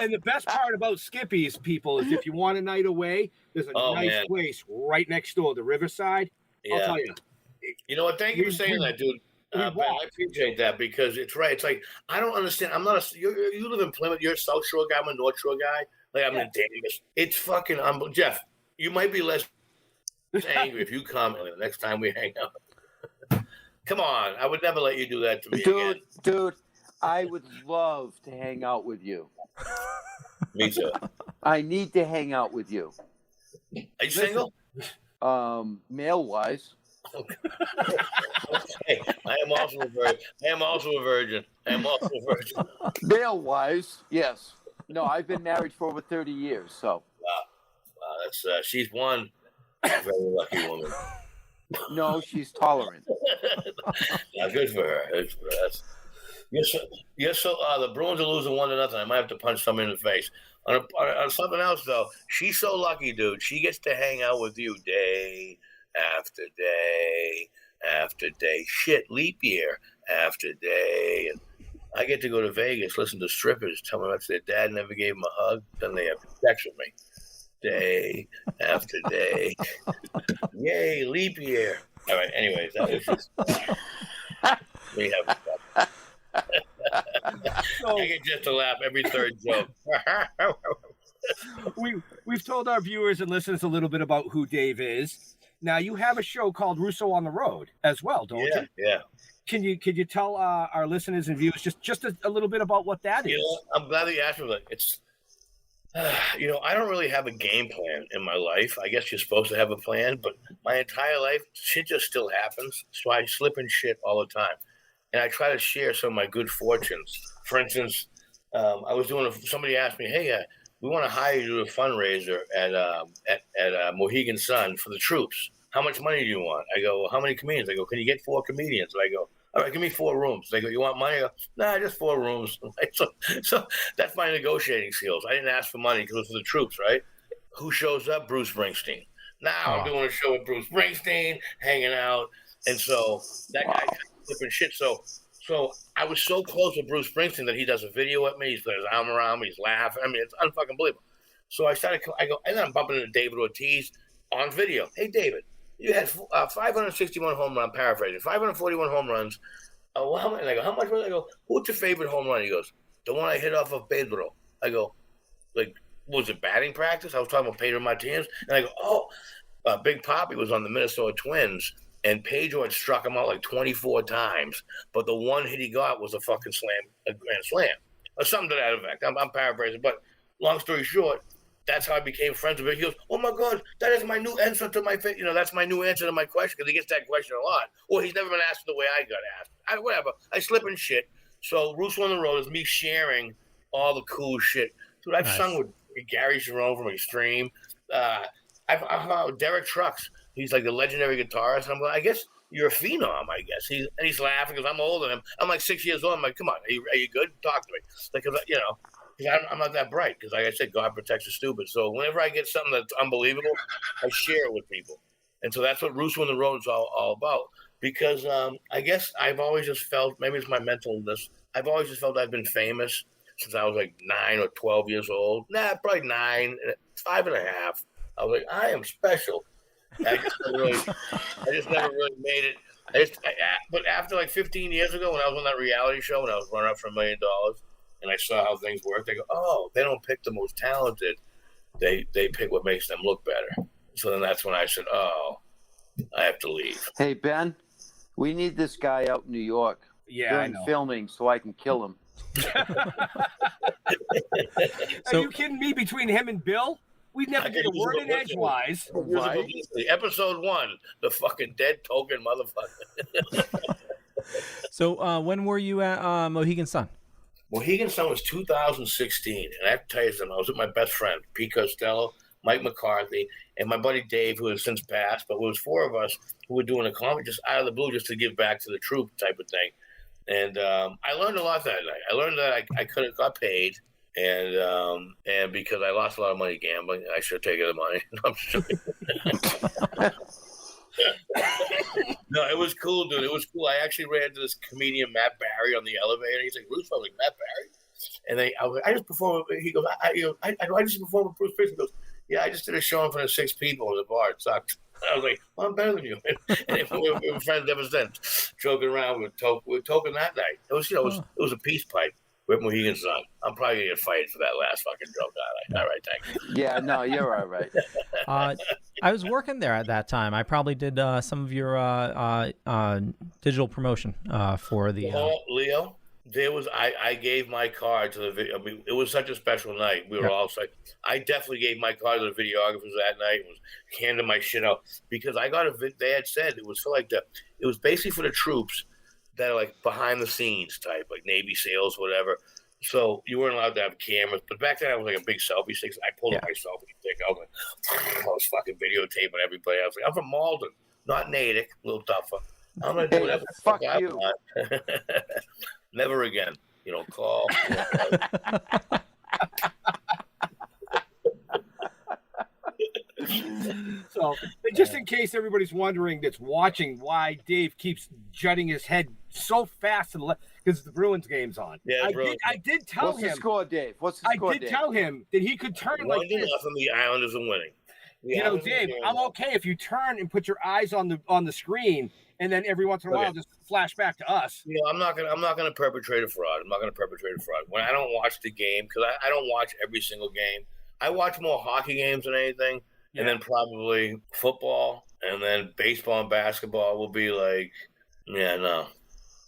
And the best part about Skippy's, people, is if you want a night away, there's a nice place right next door, the Riverside. Yeah. I'll tell you. You know what? Thank you for saying that, dude. I appreciate that because it's right. It's like I don't understand. I'm not you live in Plymouth. You're a South Shore guy. I'm a North Shore guy. Like I'm in Davis. It's fucking Jeff. You might be less angry if you come the next time we hang out. Come on, I would never let you do that to me again. Dude, I would love to hang out with you. Me too. I need to hang out with you. Are you single? Male-wise. Okay. I am also a virgin. Male-wise, yes. No, I've been married for over 30 years, so. Wow, that's she's one very lucky woman. No, she's tolerant. Yeah, good for her. The Bruins are losing 1-0. I might have to punch someone in the face. On something else, though, she's so lucky, dude. She gets to hang out with you day after day after day. Shit, leap year after day. And I get to go to Vegas, listen to strippers tell me that their dad never gave them a hug. Then they have sex with me. Day after day. Yay, leap year. All right. Anyways, that was just we have stuff. I get just to laugh every third joke. We've told our viewers and listeners a little bit about who Dave is. Now you have a show called Russo on the Road as well, don't you? Yeah. Can you tell our listeners and viewers just a little bit about what that is? You know, I'm glad that you asked me that. It's I don't really have a game plan in my life. I guess you're supposed to have a plan, but my entire life, shit just still happens. So I slip in shit all the time. And I try to share some of my good fortunes. For instance, I was doing somebody asked me, hey, we want to hire you to do a fundraiser at Mohegan Sun for the troops. How much money do you want? I go, well, how many comedians? I go, can you get 4 comedians? And I go, all right, give me 4 rooms. They go, you want money? I go, nah, just 4 rooms. So that's my negotiating skills. I didn't ask for money because it was for the troops, right? Who shows up? Bruce Springsteen. Now I'm doing a show with Bruce Springsteen, hanging out. And so that guy kind of flipping shit. So I was so close with Bruce Springsteen that he does a video with me. He's got his arm around me. He's laughing. I mean, it's unfucking believable. So I go, and then I'm bumping into David Ortiz on video. Hey, David, you had 561 home runs. I'm paraphrasing. 541 home runs. Well, how many? And I go, how much was it? I go, what's your favorite home run? He goes, the one I hit off of Pedro. I go, like, was it batting practice? I was talking about Pedro Martinez. And I go, Big Papi was on the Minnesota Twins. And Pedro had struck him out like 24 times. But the one hit he got was a fucking a grand slam. Or something to that effect. I'm paraphrasing. But long story short, that's how I became friends with him. He goes, oh, my God, that is my new answer to my – that's my new answer to my question, because he gets that question a lot. Or he's never been asked the way I got asked. Whatever. I slip in shit. So Russo on the Road is me sharing all the cool shit. Dude, I've sung with Gary Sharon from Extreme. I've hung out with Derek Trucks. He's like the legendary guitarist. And I'm like, I guess you're a phenom, I guess. He's laughing because I'm older than him. I'm like 6 years old. I'm like, come on, are you good? Talk to me. Like, I'm not that bright because, like I said, God protects the stupid. So whenever I get something that's unbelievable, I share it with people. And so that's what Russo on the Road is all about. Because I guess I've always just felt, maybe it's my mentalness, I've always just felt I've been famous since I was like 9 or 12 years old. Nah, probably 9, 5.5. I was like, I am special. I just never really made it. But after like 15 years ago, when I was on that reality show, when I was running up for $1 million, and I saw how things work, they go, oh, they don't pick the most talented. They pick what makes them look better. So then that's when I said, oh, I have to leave. Hey, Ben, we need this guy out in New York during filming so I can kill him. Are you kidding me? Between him and Bill? We'd never get a word in edgewise. Right? Episode 1, the fucking dead token motherfucker. So when were you at Mohegan Sun? Mohegan Sun was 2016. And I have to tell you something. I was with my best friend, Pete Costello, Mike McCarthy, and my buddy Dave, who has since passed. But it was 4 of us who were doing a comedy just out of the blue just to give back to the troop type of thing. And I learned a lot that night. I learned that I could have got paid. And because I lost a lot of money gambling, I should have taken the money. No, I'm just joking. No, it was cool, dude. It was cool. I actually ran into this comedian, Matt Barry, on the elevator. He's like, Russo, I was like, Matt Barry? And I was like, I just performed. He goes, I just performed with Bruce Springsteen. He goes, yeah, I just did a show in front of 6 people in the bar. It sucked. I was like, well, I'm better than you. And we were friends ever since, joking around with Toking that night. It was, it was a peace pipe. With Mohegan Sun. I'm probably going to get fired for that last fucking joke. All right, thank you. Yeah, no, you're all right. I was working there at that time. I probably did some of your digital promotion for the... Leo, I gave my card to the video. I mean, it was such a special night. We were all like, I definitely gave my card to the videographers that night. Was handing my shit out because I got they had said it was for like it was basically for the troops that are like behind the scenes type, like Navy SEALs, whatever. So you weren't allowed to have cameras. But back then I was like a big selfie stick. I pulled up my selfie stick. I was fucking videotaping everybody. I was like, I'm from Malden, not Natick, a little tougher. I'm going to do whatever the fuck I want. Never again. Call. So, just in case everybody's wondering that's watching why Dave keeps jutting his head so fast to the left, because the Bruins game's on. Yeah, I did tell him. What's the score, Dave? What's the score, Dave? I did tell him that he could turn like this. Nothing, the Islanders are winning. You know, Dave, I'm okay if you turn and put your eyes on the screen, and then every once in a while just flash back to us. You know, I'm not gonna perpetrate a fraud. When I don't watch the game, because I don't watch every single game. I watch more hockey games than anything, and then probably football, and then baseball and basketball will be like, no.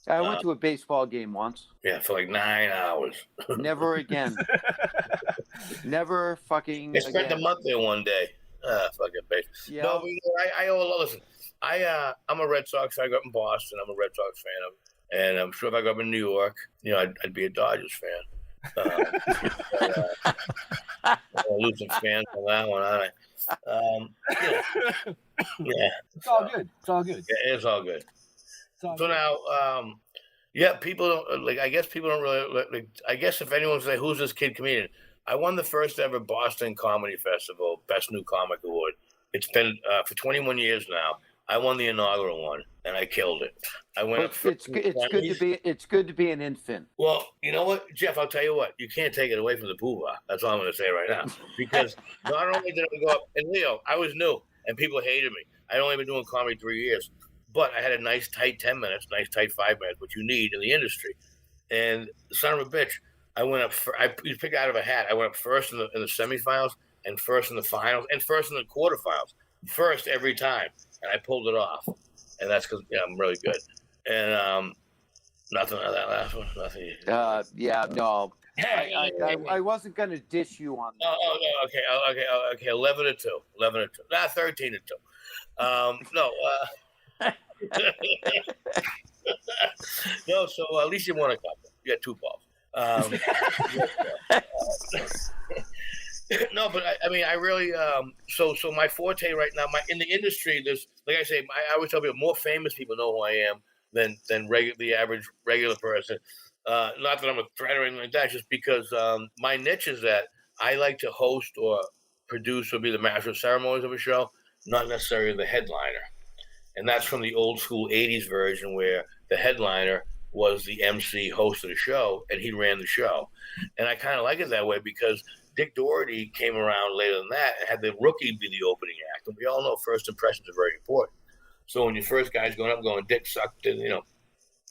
I went to a baseball game once. Yeah, for like 9 hours. Never again. Never fucking I spent again. a month there one day. Fucking baseball. Yeah. No, but listen. I'm a Red Sox. I grew up in Boston. I'm a Red Sox fan, and I'm sure if I grew up in New York, you know, I'd be a Dodgers fan. I'll lose some fans on that one, aren't I? Yeah. It's all good. It's all good. Yeah, it's all good. Now, people don't like. I guess people don't really. Like, I guess if anyone say who's this kid comedian, I won the first ever Boston Comedy Festival Best New Comic Award. It's been for 21 years now. I won the inaugural one, and I killed it. I went up. It's good to be an infant. Well, you know what, Jeff? I'll tell you what. You can't take it away from the poobah. That's all I'm going to say right now. Because not only did I go up, and Leo, I was new, and people hated me. I'd only been doing comedy 3 years. But I had a nice tight 10 minutes, nice tight 5 minutes, which you need in the industry. And son of a bitch, I went up. You pick out of a hat. I went up first in the semifinals, and first in the finals, and first in the quarterfinals. First every time, and I pulled it off. And that's because I'm really good. And nothing on that last one. Nothing. No. Hey, I wasn't going to dish you on that. Oh, okay. 11-2. 11-2. 13-2. No. No, so at least you won a couple. You got 2 balls. No, but I really. So my forte right now, in the industry, there's, like I say, I always tell people more famous people know who I am than the average regular person. Not that I'm a threat or anything like that, just because my niche is that I like to host or produce or be the master of ceremonies of a show, not necessarily the headliner. And that's from the old school 80s version where the headliner was the MC host of the show and he ran the show. And I kind of like it that way because Dick Doherty came around later than that and had the rookie be the opening act. And we all know first impressions are very important. So when your first guy's going up going, Dick sucked and,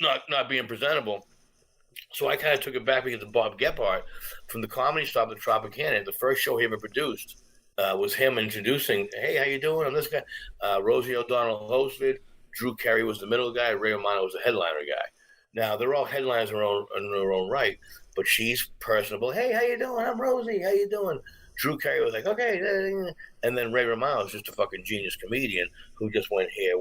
not being presentable. So I kind of took it back because of Bob Gephardt from the Comedy Stop at Tropicana. The first show he ever produced was him introducing, hey, how you doing? I'm this guy. Rosie O'Donnell hosted. Drew Carey was the middle guy. Ray Romano was the headliner guy. Now, they're all headliners in their own right, but she's personable. Hey, how you doing? I'm Rosie. How you doing? Drew Carey was like, okay. And then Ray Romano is just a fucking genius comedian who just went here.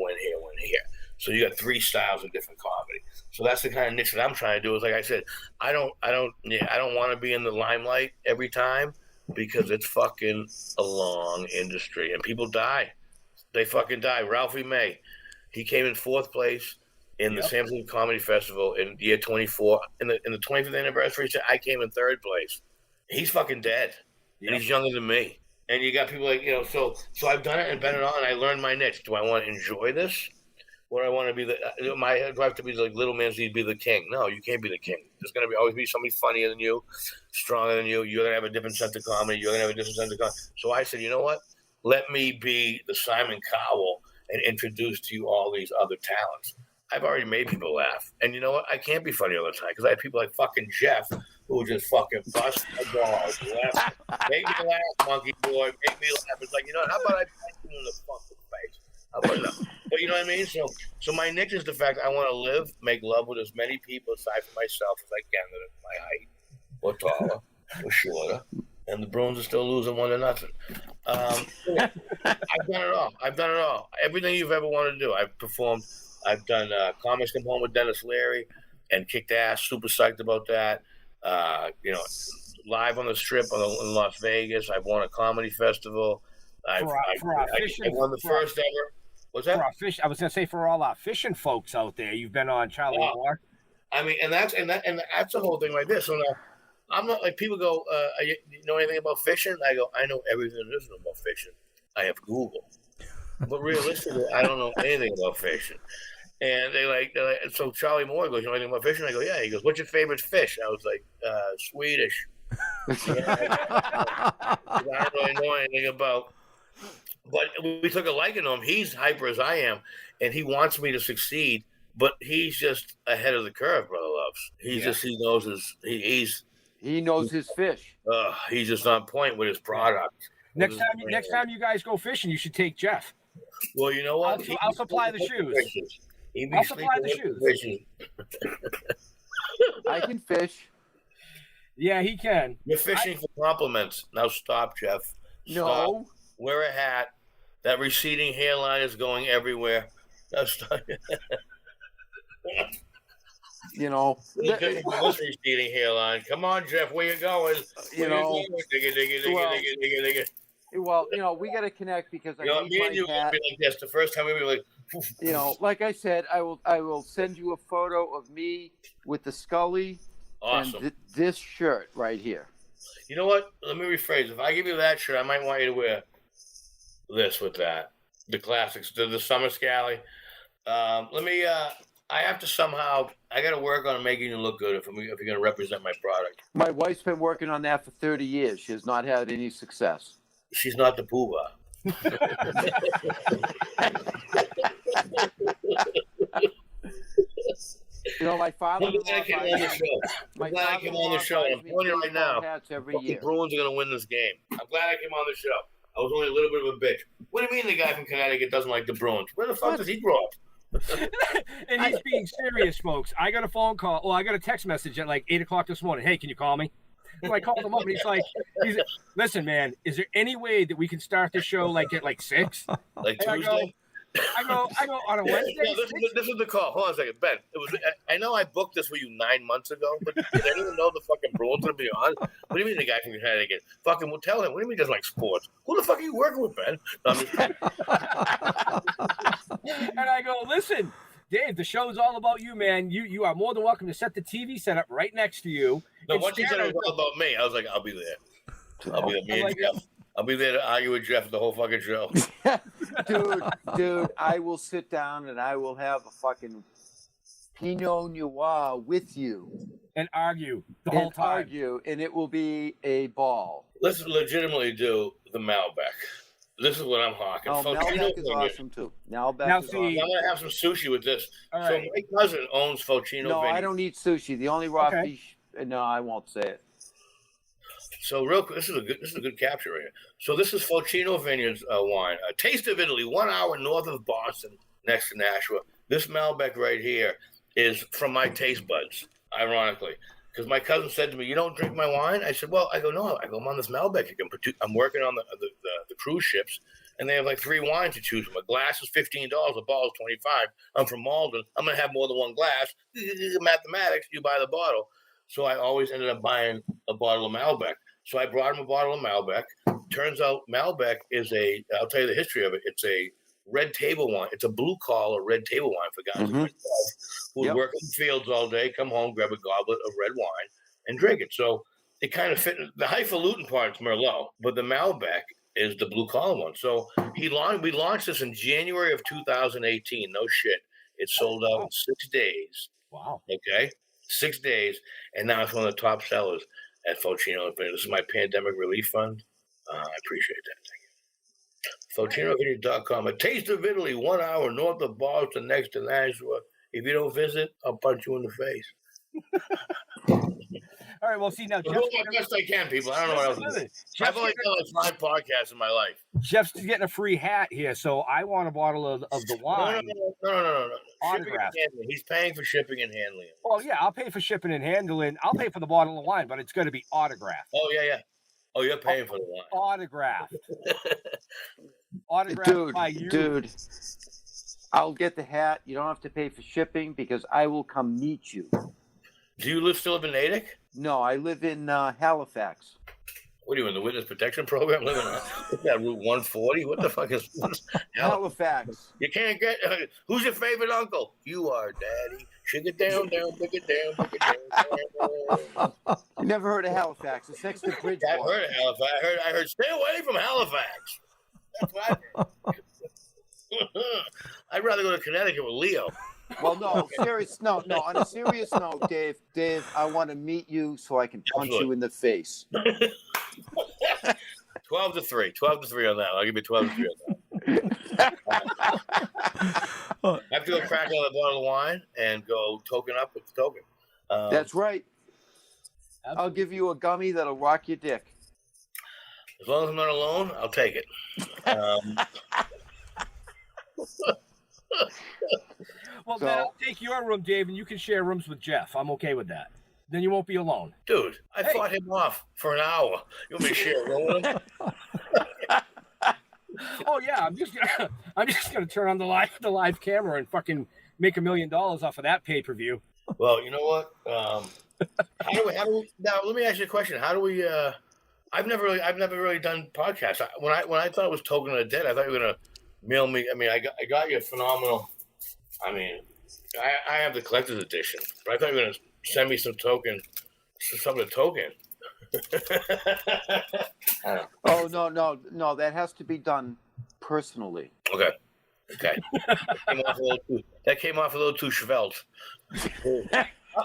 So you got 3 styles of different comedy. So that's the kind of niche that I'm trying to do. Is like I said, I don't want to be in the limelight every time because it's fucking a long industry and people die. They fucking die. Ralphie May, he came in 4th place in the San Francisco Comedy Festival in the year 24. In the 25th anniversary, I came in 3rd place. He's fucking dead, and he's younger than me. And you got people like So I've done it and been it on. And I learned my niche. Do I want to enjoy this? Or I want to be do I have to be like little man so you'd be the king? No, you can't be the king. There's going to always be somebody funnier than you, stronger than you. You're going to have a different sense of comedy. You're going to have a different sense of comedy. So I said, you know what? Let me be the Simon Cowell and introduce to you all these other talents. I've already made people laugh. And you know what? I can't be funny all the time because I have people like fucking Jeff who just fucking bust my balls. Make me laugh, monkey boy. Make me laugh. It's like, how about I punch you in the fucking face? How about that? But you know what I mean? So my niche is the fact I want to live, make love with as many people aside from myself as I can that are my height or taller or shorter. And the Bruins are still losing 1-0. I've done it all. Everything you've ever wanted to do. I've performed. I've done Comics Come Home with Dennis Leary and kicked ass. Super psyched about that. Live on the Strip in Las Vegas. I've won a comedy festival. I won the first ever. What's that? I was going to say for all our fishing folks out there, you've been on Charlie Moore. I mean, and that's the whole thing right there. So now, I'm not like people go, you know anything about fishing? I go, I know everything there is about fishing. I have Google. But realistically, I don't know anything about fishing. And they're like, so Charlie Moore goes, you know anything about fishing? I go, yeah. He goes, what's your favorite fish? I was like, Swedish. I don't really know anything about But we took a liking to him. He's hyper as I am, and he wants me to succeed. But he's just ahead of the curve, brother loves. He knows his fish. He's just on point with his product. Next time you guys go fishing, you should take Jeff. Well, you know what? I'll supply the shoes. I'll supply the shoes. I can fish. Yeah, he can. You're fishing for compliments. Now stop, Jeff. Stop. No. Wear a hat. That receding hairline is going everywhere. Now stop. You know. This receding hairline. Come on, Jeff. Where you going? Well, you know, we got to connect because I need me and you hat. will be like this. The first time we were like, you know, like I said, I will send you a photo of me with the Scully and this shirt right here. You know what? Let me rephrase. If I give you that shirt, I might want you to wear this with that. The classics, the summer scally. I have to somehow. I got to work on making you look good if you're going to represent my product. My wife's been working on that for 30 years. She has not had any success. She's not the poobah. You know, my father. I'm glad I came on the show. I'm glad I came on the show. I'm telling you right now, the Bruins are going to win this game. I'm glad I came on the show. I was only a little bit of a bitch. What do you mean the guy from Connecticut doesn't like the Bruins? Where the fuck does he grow up? And he's being serious, folks. I got a phone call. Well, I got a text message at like 8 o'clock this morning. Hey, can you call me? So I called him up, and he's like, listen, man, is there any way that we can start the show like at like 6? Like Tuesday? I go on a Wednesday. No, this is the call. Hold on a second, Ben. I know I booked this with you 9 months ago, but did anyone know the fucking Bruins gonna be on? What do you mean the guy from Connecticut? Fucking, well, tell him. What do you mean he doesn't like sports? Who the fuck are you working with, Ben? No, I'm just And I go, listen, Dave, the show's all about you, man. You are more than welcome to set the TV setup right next to you. No, once you said it was all about me, I was like, I'll be there. I'll be there. Me and Jeff. I'll be there to argue with Jeff the whole fucking show. Dude, I will sit down and I will have a fucking Pinot Noir with you. And argue the whole time. And it will be a ball. Let's legitimately do the Malbec. This is what I'm hawking. Oh, Malbec is awesome, too. Malbec is awesome. I'm going to have some sushi with this. All so right. my cousin owns Focino No, Vineyard. I don't eat sushi. The only raw fish... No, I won't say it. So real quick, this is a good capture right here. So this is Focino Vineyards wine, a taste of Italy, 1 hour north of Boston, next to Nashua. This Malbec right here is from my taste buds, ironically, because my cousin said to me, "You don't drink my wine?" I said, "Well, I'm on this Malbec. I'm working on the cruise ships, and they have like 3 wines to choose from. A glass is $15, a bottle is $25. I'm from Malden. I'm gonna have more than one glass. Mathematics. You buy the bottle." So I always ended up buying a bottle of Malbec. So I brought him a bottle of Malbec. Turns out Malbec is I'll tell you the history of it. It's a red table wine. It's a blue collar red table wine for guys like myself who would work in the fields all day, come home, grab a goblet of red wine, and drink it. So it kind of fit. The highfalutin part is Merlot, but the Malbec is the blue collar one. So we launched this in January of 2018. No shit. It sold out in 6 days. Wow. Okay. 6 days, and now it's one of the top sellers at Focino. This is my pandemic relief fund. I appreciate that. Thank you. FocinoVineyard.com. A taste of Italy, 1 hour north of Boston, next to Nashua. If you don't visit, I'll punch you in the face. All right, well, see, now I'll do my best I can, people. I don't know what else to do. I've only done like 5 podcasts in my life. Jeff's getting a free hat here, so I want a bottle of the wine. No. Autograph. He's paying for shipping and handling. Well, yeah, I'll pay for shipping and handling. I'll pay for the bottle of wine, but it's going to be autographed. Oh, yeah. Oh, you're paying for the wine. Autographed. Autographed by you. Dude, I'll get the hat. You don't have to pay for shipping because I will come meet you. Do you still live in Natick? No, I live in Halifax. What are you in the witness protection program? Living on what's that, Route 140? What the fuck is Halifax? You can't get. Who's your favorite uncle? You are, Daddy. Shake it down, big it down, big it down. You never heard of Halifax? It's next to Bridgewater. I've heard of Halifax. I heard. Stay away from Halifax. That's what I heard. I'd rather go to Connecticut with Leo. Well, no. On a serious note, Dave, I want to meet you so I can punch you in the face. 12-3 on that. I'll give you 12-3 on that. I have to go crack another bottle of wine and go token up with the token. That's right. I'll give you a gummy that'll rock your dick. As long as I'm not alone, I'll take it. Well, then I'll take your room, Dave, and you can share rooms with Jeff. I'm okay with that. Then you won't be alone. Dude, I fought him off for an hour. You want me to share a room with him? Oh yeah, I'm just gonna turn on the live camera and fucking make $1 million off of that pay-per-view. Well, you know what? How do we now? Let me ask you a question. How do we? I've never really done podcasts. When I thought it was Token of the Dead, I thought you were gonna mail me. I mean, I got you a phenomenal. I mean, I have the collector's edition, but I thought you were gonna send me some of the token. Oh no! That has to be done personally. Okay. That came off a little too svelte.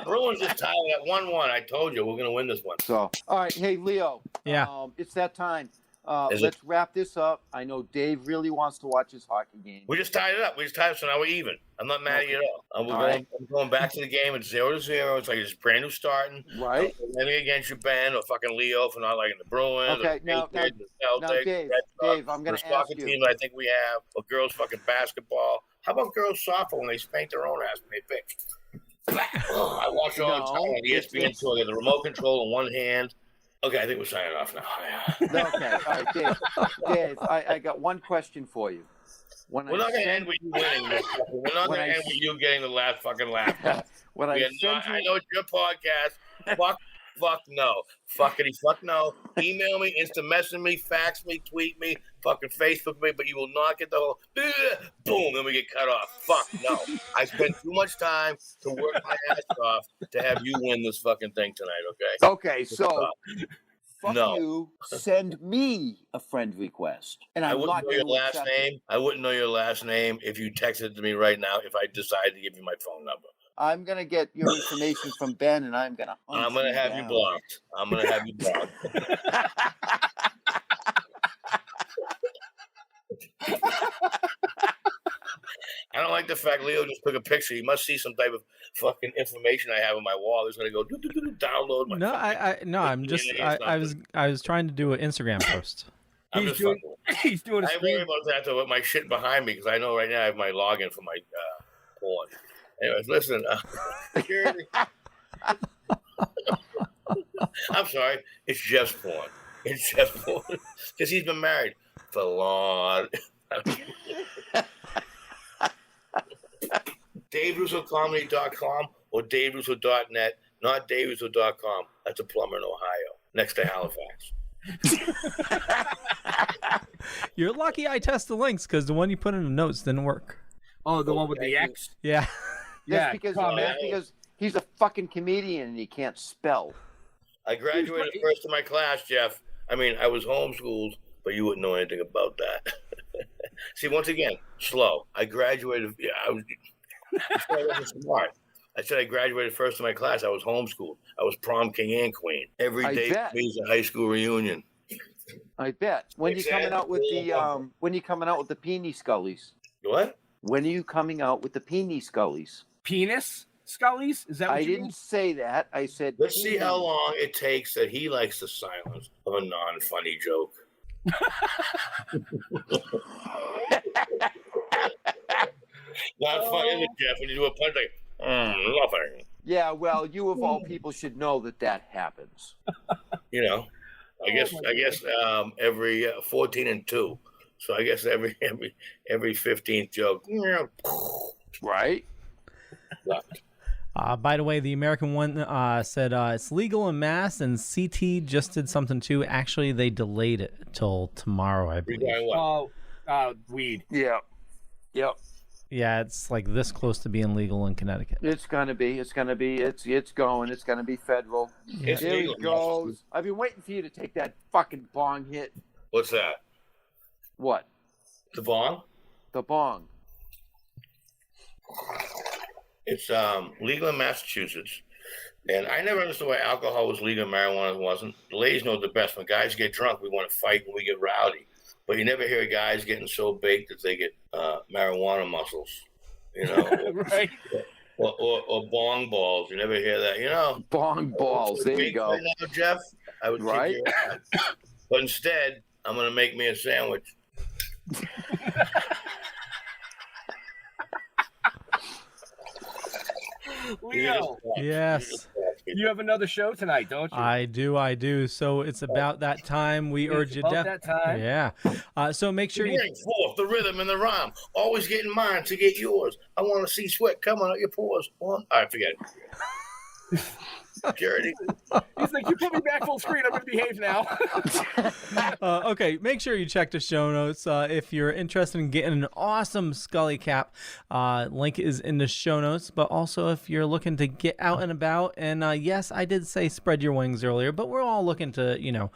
Bruins just tied it at 1-1. I told you we're going to win this one. So, all right, hey Leo. Yeah. It's that time. Let's wrap this up. I know Dave really wants to watch his hockey game. We just tied it up. So now we're even. I'm not mad at you at all. I'm going back to the game. It's 0-0. It's like it's brand new starting. Right. Anything against you, Ben, or fucking Leo for not liking the Bruins. Okay, now Dave, I'm going to ask you. Team I think we have, or girls fucking basketball. How about girls softball when they spank their own ass when they pitch? I watch all the time on ESPN tour. They have the remote control in one hand. Okay, I think we're signing off now. Okay, all right, Dave, I got one question for you. We're not going to end with you winning this. We're not going to end with you getting the last fucking laugh. I know it's your podcast. Fuck no. Fuckity fuck no. Email me, instant message me, fax me, tweet me, fucking Facebook me, but you will not get the whole boom, then we get cut off. Fuck no. I spent too much time to work my ass off to have you win this fucking thing tonight, okay? Okay, so fuck you, send me a friend request. And I wouldn't know your last name. I wouldn't know your last name if you texted it to me right now if I decide to give you my phone number. I'm going to get your information from Ben, and I'm going to hunt I'm going to have you blocked. I don't like the fact Leo just took a picture. He must see some type of fucking information I have on my wall. He's going to go download my. I was trying to do an Instagram post. He's doing a I worry about that though with my shit behind me because I know right now I have my login for my porn. Anyways, listen. Security. I'm sorry. It's Jeff's porn. Because he's been married for long. DaveRussoComedy.com or DaveRusso.net, not DaveRusso.com. That's a plumber in Ohio, next to Halifax. You're lucky I tested the links because the one you put in the notes didn't work. Oh, the one with the X? Yeah. That's because he's a fucking comedian and he can't spell. I graduated first in my class, Jeff. I mean, I was homeschooled, but you wouldn't know anything about that. See, once again, slow. I graduated. Yeah, I wasn't smart. I said I graduated first in my class. I was homeschooled. I was prom king and queen. Every day for me is a high school reunion. I bet. When are you coming out with the peenie scullies? What? When are you coming out with the peenie scullies? Penis scullies? Is that what I you didn't mean? say that. I said let's see how long it takes that he likes the silence of a non-funny joke. Not funny, Jeff. When you do a punch like, nothing. Yeah, well, you of all people should know that happens. You know, I guess every 14 and 2. So I guess every 15th joke. Right. By the way, the American one said it's legal in Mass, and CT just did something too. Actually, they delayed it till tomorrow, I believe. Weed. Yeah. Yep. Yeah, it's like this close to being legal in Connecticut. It's gonna be. It's going. It's gonna be federal. Yeah. There it goes. I've been waiting for you to take that fucking bong hit. What's that? What? The bong? The bong. It's legal in Massachusetts. And I never understood why alcohol was legal and marijuana wasn't. The ladies know the best. When guys get drunk, we want to fight and we get rowdy. but you never hear guys getting so baked that they get marijuana muscles, you know, right? Or bong balls. You never hear that, you know. Bong balls. There you go. Right now, Jeff, I would Right. kick your ass. But instead, I'm going to make me a sandwich. Leo. Yes. You have another show tonight, don't you? I do. So it's about that time. We urge you. about that time. Yeah. So make sure you. Bring forth the rhythm and the rhyme. Always getting mine to get yours. I want to see sweat coming out your pores. All right, forget it. Security. He's like, you put me back full screen. I'm going to behave now. Okay, make sure you check the show notes if you're interested in getting an awesome Scully cap. Link is in the show notes. But also, if you're looking to get out and about, and yes, I did say spread your wings earlier, but we're all looking to,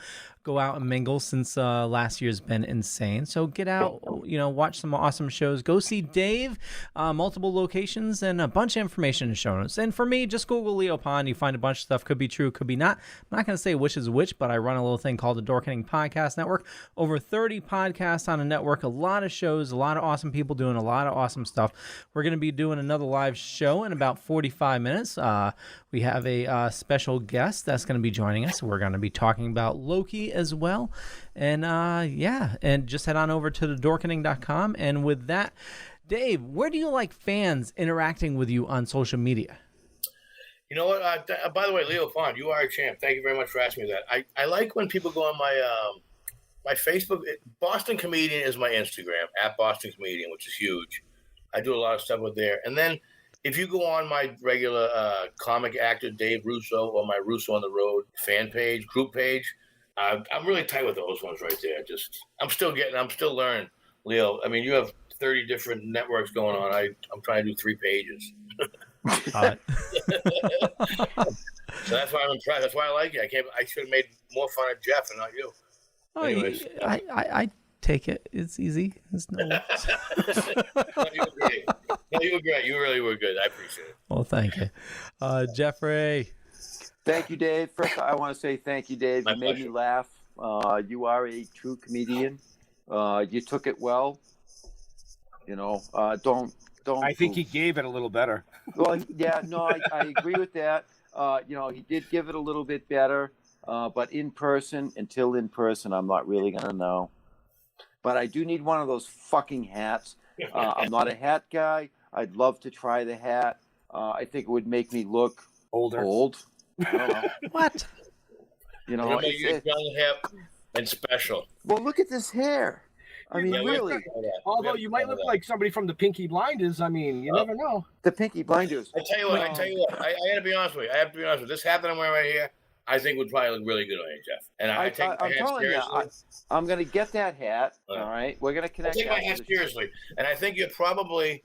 go out and mingle since last year's been insane. So get out, watch some awesome shows. Go see Dave, multiple locations, and a bunch of information in the show notes. And for me, just Google Leo Pond. You find a bunch of stuff. Could be true, could be not. I'm not going to say which is which, but I run a little thing called the Dorkening Podcast Network. Over 30 podcasts on a network, a lot of shows, a lot of awesome people doing a lot of awesome stuff. We're going to be doing another live show in about 45 minutes. We have a special guest that's going to be joining us. We're going to be talking about Loki as well. And and just head on over to thedorkening.com. And with that, Dave, where do you like fans interacting with you on social media? You know what? By the way, Leo Pond, you are a champ. Thank you very much for asking me that. I like when people go on my Facebook. Boston Comedian is my Instagram, at Boston Comedian, which is huge. I do a lot of stuff with there. And then if you go on my regular comic actor, Dave Russo, or my Russo on the Road fan page, group page, I'm really tight with those ones right there. I'm still learning, Leo. I mean, you have 30 different networks going on. I'm trying to do 3 pages. So that's why I'm impressed. That's why I like it. I should have made more fun of Jeff and not you. Anyways. I take it. It's easy. It's no. No, you were great. No, you were great. You really were good. I appreciate it. Well, thank you. Jeffrey. Thank you, Dave. First, I want to say thank you, Dave. You made me laugh. You are a true comedian. You took it well. Don't. I think he gave it a little better. Well, yeah, no, I agree with that. He did give it a little bit better, but until in person, I'm not really gonna know. But I do need one of those fucking hats. I'm not a hat guy. I'd love to try the hat. I think it would make me look old. I don't know. What? You're young, hip, and special. Well, look at this hair. I mean, really. Although you might look like somebody from the Pinky Blinders, I mean, you never know. The Pinky Blinders. I tell you what. I got to be honest with you. This hat that I'm wearing right here, I think would probably look really good on you, Jeff. And I take my hat seriously. I'm going to get that hat. All right, we're going to connect. I take my hat seriously, and I think you're probably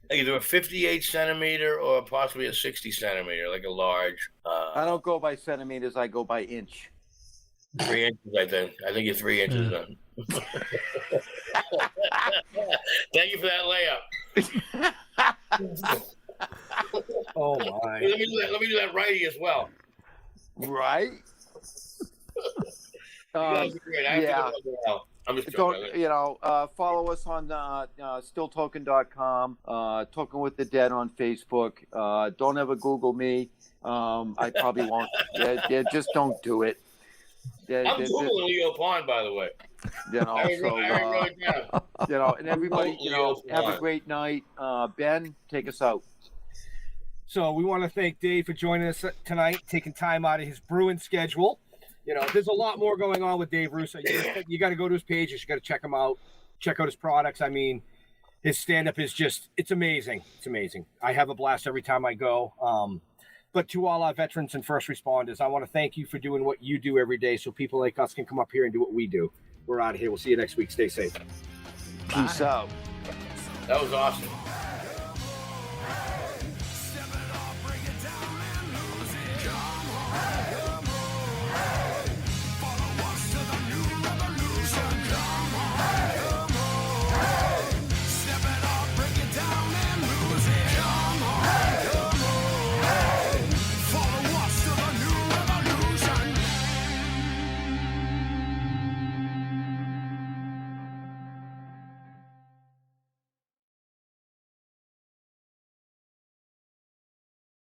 either a 58 centimeter or possibly a 60 centimeter, like a large. I don't go by centimeters. I go by inch. 3 inches, I think. I think you're 3 inches then. Thank you for that layup. Oh my! Let me do that righty as well. Right? Yeah. I'm just joking. Follow us on stilltoken.com, Token with the Dead on Facebook. Don't ever Google me. I probably won't. Just don't do it. I'm Googling Leo Pond, by the way. And everybody, have a great night. Ben, take us out. So we want to thank Dave for joining us tonight, taking time out of his brewing schedule. There's a lot more going on with Dave Russo. You got to go to his page. You got to check him out. Check out his products. I mean, his stand-up is it's amazing. It's amazing. I have a blast every time I go. But to all our veterans and first responders, I want to thank you for doing what you do every day so people like us can come up here and do what we do. We're out of here. We'll see you next week. Stay safe. Peace out. That was awesome.